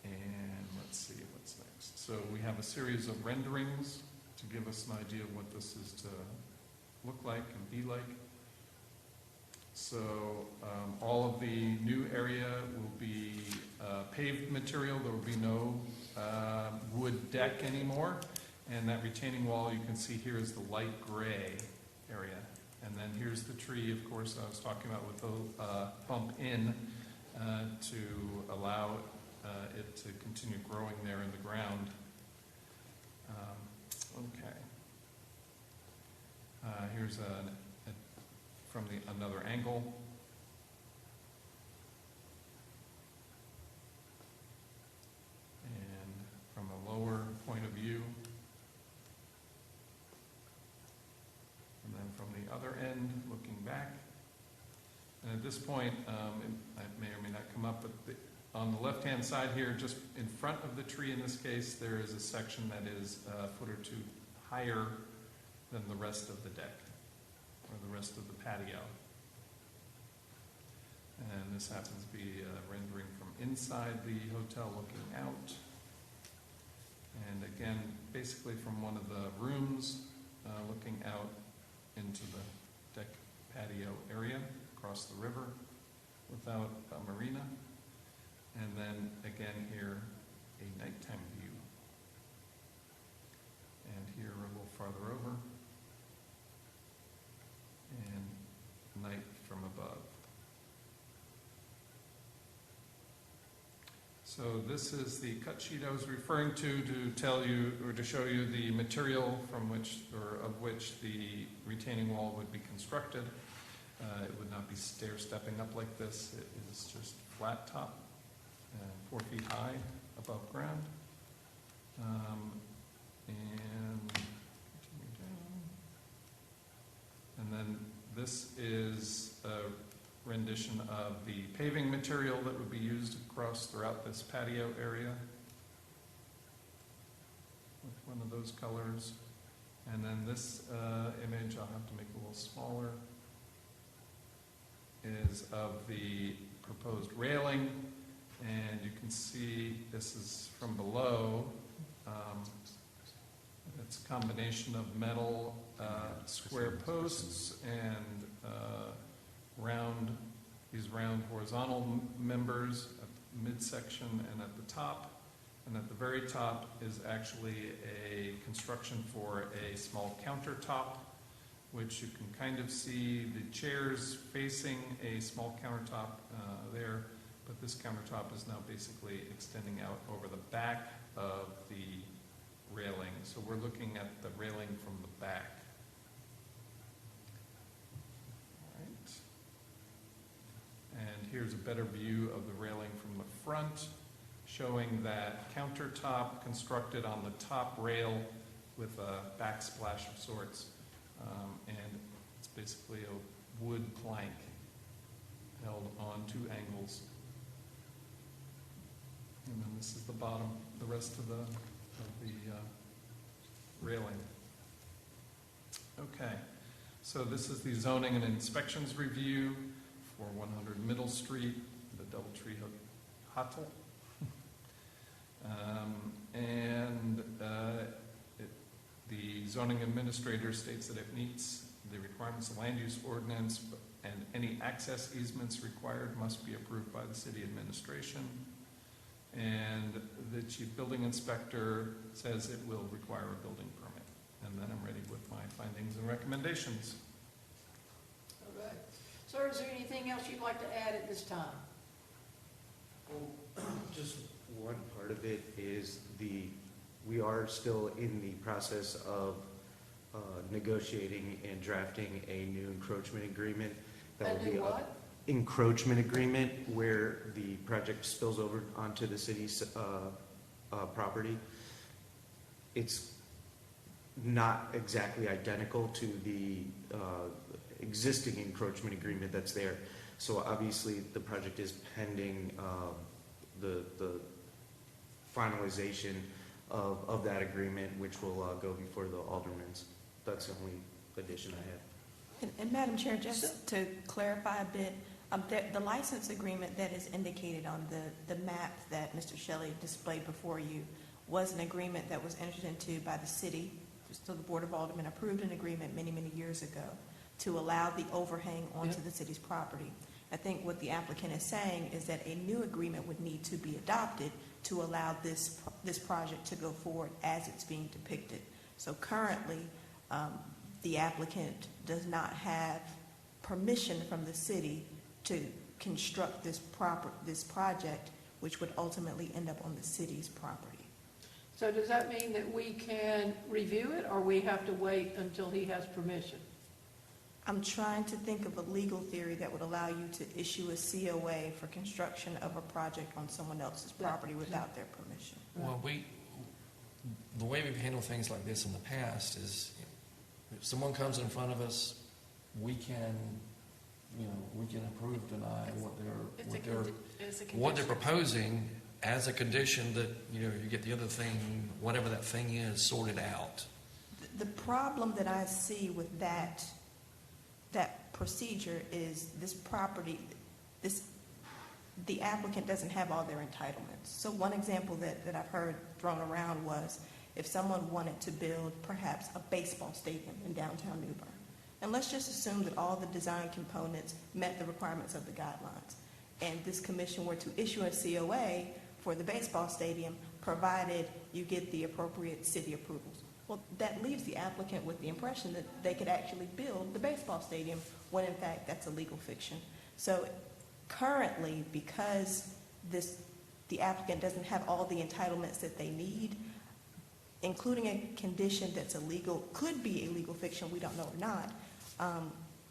And let's see what's next. So we have a series of renderings to give us an idea of what this is to look like and be like. So all of the new area will be paved material. There will be no wood deck anymore. And that retaining wall you can see here is the light gray area. And then here's the tree, of course, I was talking about with the bump in to allow it to continue growing there in the ground. Okay. Here's from another angle. And from a lower point of view. And then from the other end, looking back. And at this point, it may or may not come up, but on the left-hand side here, just in front of the tree in this case, there is a section that is a foot or two higher than the rest of the deck, or the rest of the patio. And this happens to be rendering from inside the hotel looking out. And again, basically from one of the rooms looking out into the deck patio area across the river without a marina. And then again here, a nighttime view. And here a little farther over. And night from above. So this is the cut sheet I was referring to tell you, or to show you the material from which, or of which the retaining wall would be constructed. It would not be stair-stepping up like this. It is just flat top, 4 feet high above ground. And continue down. And then this is a rendition of the paving material that would be used throughout this patio area with one of those colors. And then this image, I'll have to make a little smaller, is of the proposed railing. And you can see this is from below. It's a combination of metal square posts and these round horizontal members at the midsection and at the top. And at the very top is actually a construction for a small countertop, which you can kind of see the chairs facing a small countertop there. But this countertop is now basically extending out over the back of the railing. So we're looking at the railing from the back. All right. And here's a better view of the railing from the front, showing that countertop constructed on the top rail with a backsplash of sorts. And it's basically a wood plank held on 2 angles. And then this is the bottom, the rest of the railing. Okay, so this is the zoning and inspections review for 100 Middle Street, the Doubletree Hotel. The zoning administrator states that it meets the requirements of the land use ordinance, and any access easements required must be approved by the city administration. And the chief building inspector says it will require a building permit. And then I'm ready with my findings and recommendations. All right. Sir, is there anything else you'd like to add at this time? Well, just one part of it is we are still in the process of negotiating and drafting a new encroachment agreement. That will be what? Encroachment agreement where the project spills over onto the city's property. It's not exactly identical to the existing encroachment agreement that's there. So obviously the project is pending the finalization of that agreement, which will go before the aldermans. That's the only addition I have. And Madam Chair, just to clarify a bit, the license agreement that is indicated on the map that Mr. Shelley displayed before you was an agreement that was entered into by the city. So the Board of Aldermen approved an agreement many, many years ago. to allow the overhang onto Yeah. the city's property. I think what the applicant is saying is that a new agreement would need to be adopted to allow this project to go forward as it's being depicted. So currently, the applicant does not have permission from the city to construct this project, which would ultimately end up on the city's property. So does that mean that we can review it, or we have to wait until he has permission? I'm trying to think of a legal theory that would allow you to issue a COA for construction of a project on someone else's property without their permission. Well, the way we've handled things like this in the past is, if someone comes in front of us, we can approve, deny It's a what they're condition. proposing as a condition that, you get the other thing, whatever that thing is, sorted out. The problem that I see with that procedure is this property, the applicant doesn't have all their entitlements. So one example that I've heard thrown around was if someone wanted to build perhaps a baseball stadium in downtown New Bern. And let's just assume that all the design components met the requirements of the guidelines. And this commission were to issue a COA for the baseball stadium, provided you get the appropriate city approvals. Well, that leaves the applicant with the impression that they could actually build the baseball stadium, when in fact that's a legal fiction. So currently, because the applicant doesn't have all the entitlements that they need, including a condition that's could be a legal fiction, we don't know or not,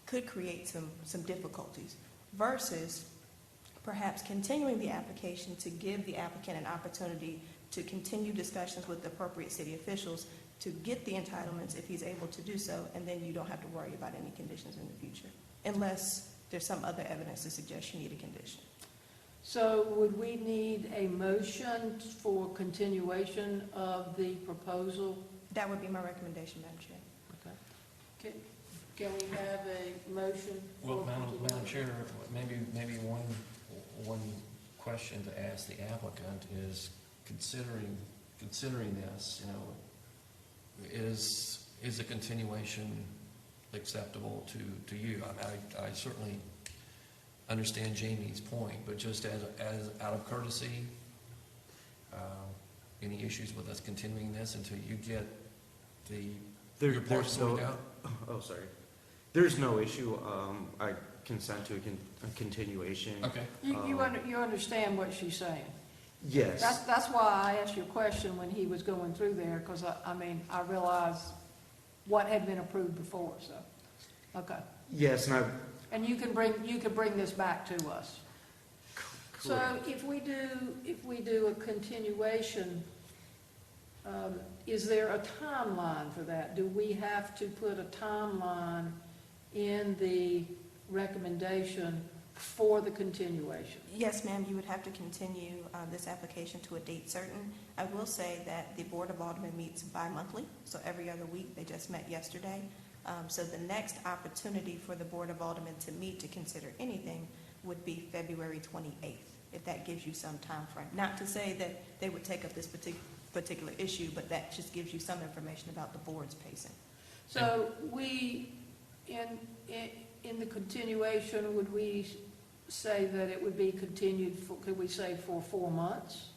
could create some difficulties, versus perhaps continuing the application to give the applicant an opportunity to continue discussions with the appropriate city officials to get the entitlements if he's able to do so, and then you don't have to worry about any conditions in the future, unless there's some other evidence to suggest you need a condition. So would we need a motion for continuation of the proposal? That would be my recommendation, Madam Chair. Okay. Can we have a motion? Well, for Madam continuation? Chair, maybe one question to ask the applicant is, considering this, is a continuation acceptable to you? I certainly understand Jamie's point, but just as out of courtesy, any issues with us continuing this until you get your part sorted out? Oh, sorry. There's no issue. I consent to a continuation. Okay. You understand what she's saying? Yes. That's why I asked you a question when he was going through there, because I realized what had been approved before, so, okay. Yes, And you can bring this back to us. So correct. if we do a continuation, is there a timeline for that? Do we have to put a timeline in the recommendation for the continuation? Yes, ma'am, you would have to continue this application to a date certain. I will say that the Board of Aldermen meets bi-monthly, so every other week. They just met yesterday. So the next opportunity for the Board of Aldermen to meet to consider anything would be February 28th, if that gives you some time frame. Not to say that they would take up this particular issue, but that just gives you some information about the board's pacing. So we, in the continuation, would we say that it would be continued for, could we say for 4 months?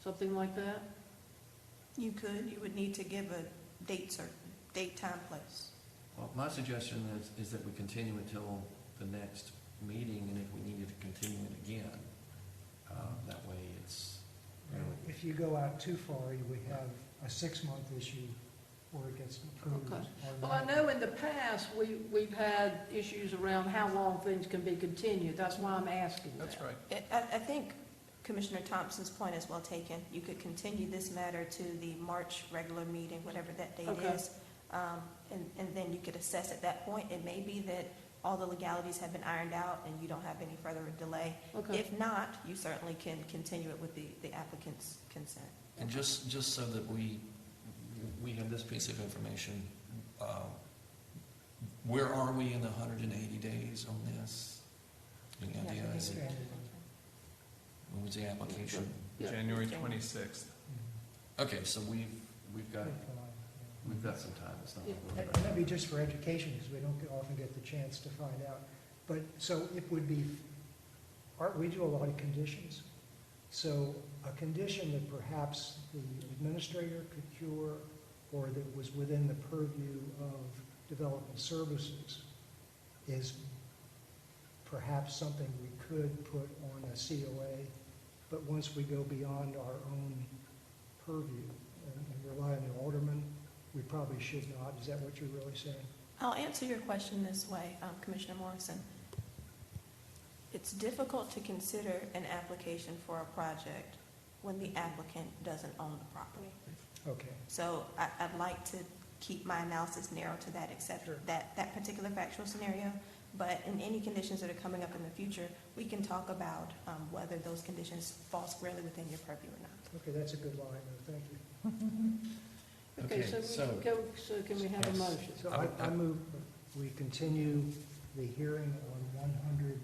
Something like that? You would need to give a date certain, date, time, place. Well, my suggestion is that we continue until the next meeting, and if we needed to continue it again, that way it's, If you go out too far, you would have a 6-month issue before it gets approved. Okay. or Well, I not. know in the past, we've had issues around how long things can be continued. That's why I'm asking that. That's right. I think Commissioner Thompson's point is well taken. You could continue this matter to the March regular meeting, whatever that date Okay. is. And then you could assess at that point. It may be that all the legalities have been ironed out and you don't have any further delay. Okay. If not, you certainly can continue it with the applicant's consent. and just so that we have this piece of information, where are we in the 180 days on this? Any Yeah, idea? I Is think it, when was the application? Yeah. January 26th. Okay, so we've got We've got some time, it's not. And maybe just for education, because we don't often get the chance to find out. But, so it would be, we do a lot of conditions. So a condition that perhaps the administrator could cure, or that was within the purview of development services, is perhaps something we could put on a COA, but once we go beyond our own purview and rely on the alderman, we probably should not. Is that what you're really saying? I'll answer your question this way, Commissioner Morrison. It's difficult to consider an application for a project when the applicant doesn't own the property. Okay. So I'd like to keep my analysis narrow to that, except Sure. that particular factual scenario. But in any conditions that are coming up in the future, we can talk about whether those conditions fall squarely within your purview or not. Okay, that's a good line, though. Thank you. Okay, Okay, so can we have a Yes. motion? So I move we continue the hearing on 100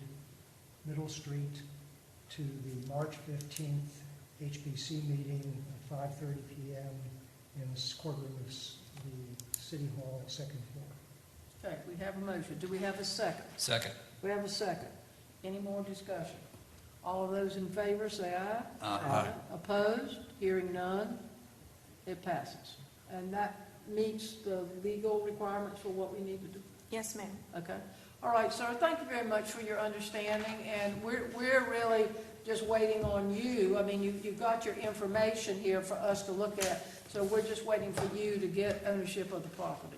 Middle Street to the March 15th HBC meeting at 5:30 PM in the courtroom of the City Hall, second floor. Okay, we have a motion. Do we have a second? Second. We have a second. Any more discussion? All of those in favor, say aye. Aye. Opposed? Hearing none, it passes. And that meets the legal requirements for what we need to do? Yes, ma'am. Okay. All right, sir, thank you very much for your understanding, and we're really just waiting on you. I mean, you've got your information here for us to look at, so we're just waiting for you to get ownership of the property.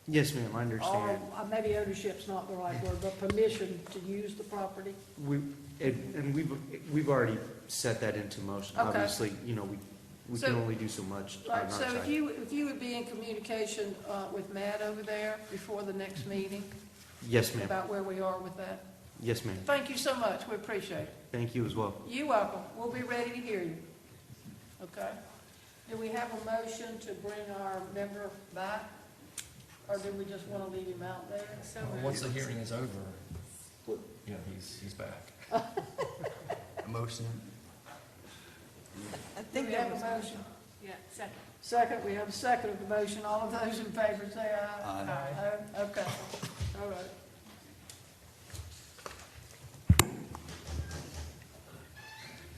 Yes, ma'am, I understand. Or, maybe ownership's not the right word, but permission to use the property? We've already set that into motion. Okay. Obviously, we So- can only do so much on Right, our so side. if you would be in communication with Matt over there before the next meeting Yes, ma'am. about where we are with that? Yes, ma'am. Thank you so much, we appreciate it. Thank you as well. You're welcome, we'll be ready to hear you. Okay? Do we have a motion to bring our member back? Or do we just want to leave him out there? So Once the hearing is over, he's back. A motion? I Do think we there have was a motion? Yeah, second. Second, we have a second of the motion. All of those in favor say aye. Aye. Okay, all right.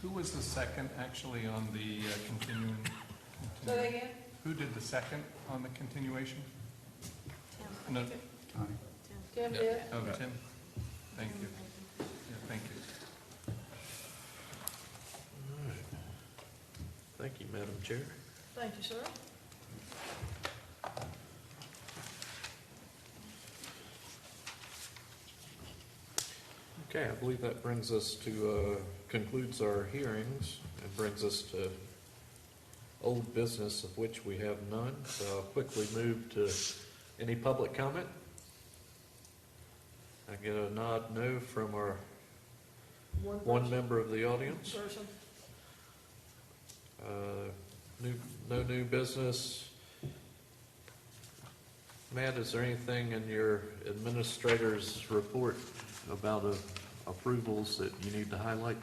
Who was the second actually on the continuing? Say that again? Who did the second on the continuation? Tim. No. Aye. Tim Yeah. did? Oh, Yeah. Tim? Thank you. Yeah, thank you. All right. Thank you, Madam Chair. Thank you, sir. Okay, I believe that brings us to, concludes our hearings and brings us to old business, of which we have none. So I'll quickly move to any public comment. I get a nod no from our one person, member of the audience. Person. No new business. Matt, is there anything in your administrator's report about approvals that you need to highlight?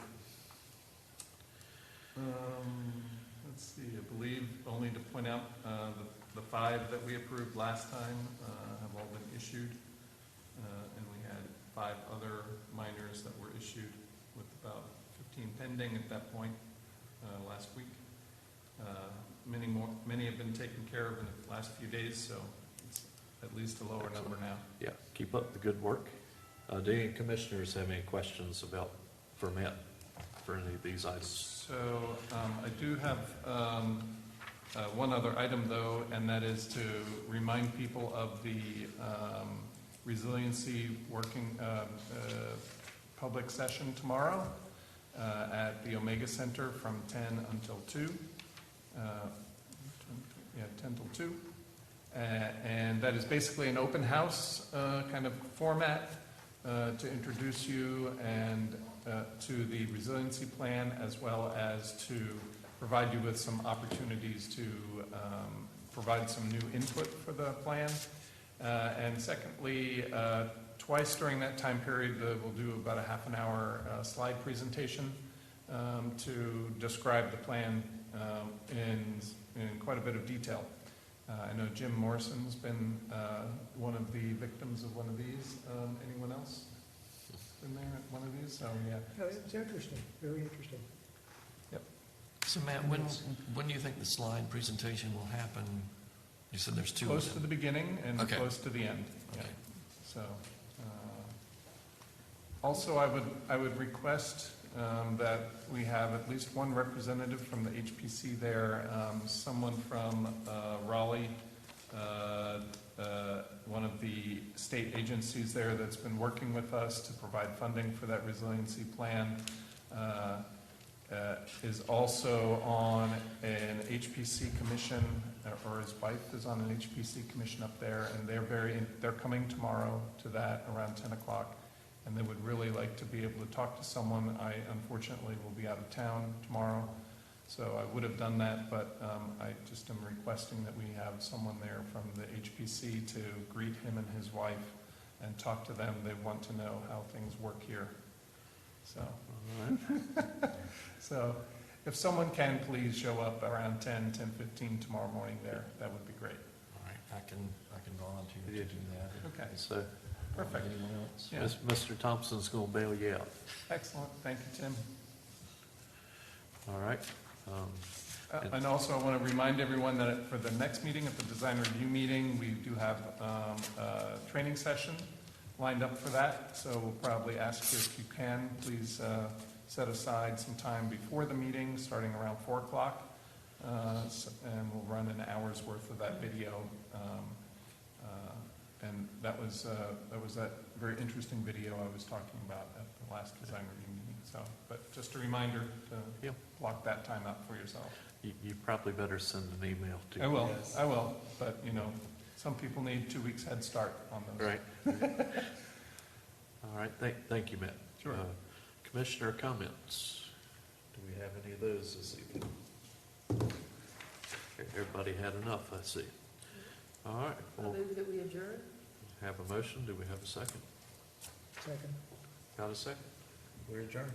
Let's see, I believe only to point out, the 5 that we approved last time have all been issued. And we had 5 other minors that were issued with about 15 pending at that point last week. Many have been taken care of in the last few days, so it's at least a lower number now. Yeah, keep up the good work. Do any commissioners have any questions for Matt, for any of these items? So I do have one other item, though, and that is to remind people of the resiliency working public session tomorrow at the Omega Center from 10 until 2. 10 till 2. And that is basically an open house kind of format to introduce you and to the resiliency plan, as well as to provide you with some opportunities to provide some new input for the plan. And secondly, twice during that time period, we'll do about a half an hour slide presentation to describe the plan in quite a bit of detail. I know Jim Morrison's been one of the victims of one of these. Anyone else been there at one of these? So, yeah. It's interesting, very interesting. So Matt, when do you think the slide presentation will happen? You said there's two of Close to them. the beginning and Okay. close to the end. Yeah. Okay. So, also, I would request that we have at least one representative from the HPC there, someone from Raleigh, one of the state agencies there that's been working with us to provide funding for that resiliency plan, is also on an HPC commission, or his wife is on an HPC commission up there, and they're coming tomorrow to that around 10 o'clock, and they would really like to be able to talk to someone. I unfortunately will be out of town tomorrow, so I would have done that, but I just am requesting that we have someone there from the HPC to greet him and his wife and talk to them. They want to know how things work here. So. So if someone can please show up around 10:15 tomorrow morning there, that would be great. All right, I can volunteer to do that. Okay, So, perfect. Anyone else? Yeah. Mr. Thompson's gonna bail you out. Excellent, thank you, Tim. All right. And also, I want to remind everyone that for the next meeting, at the design review meeting, we do have a training session lined up for that, so we'll probably ask you if you can, please set aside some time before the meeting, starting around 4 o'clock, and we'll run an hour's worth of that video. And that was that very interesting video I was talking about at the last design review meeting. So, but just a reminder to Yep. block that time out for yourself. You probably better send an email to. I will, but some people need 2 weeks head start on those. Right. All right, thank you, Matt. Sure. Commissioner comments? Do we have any of those this evening? Everybody had enough, I see. All right, I well, move that we adjourn. have a motion, do we have a second? Second. Got a second? We're adjourned.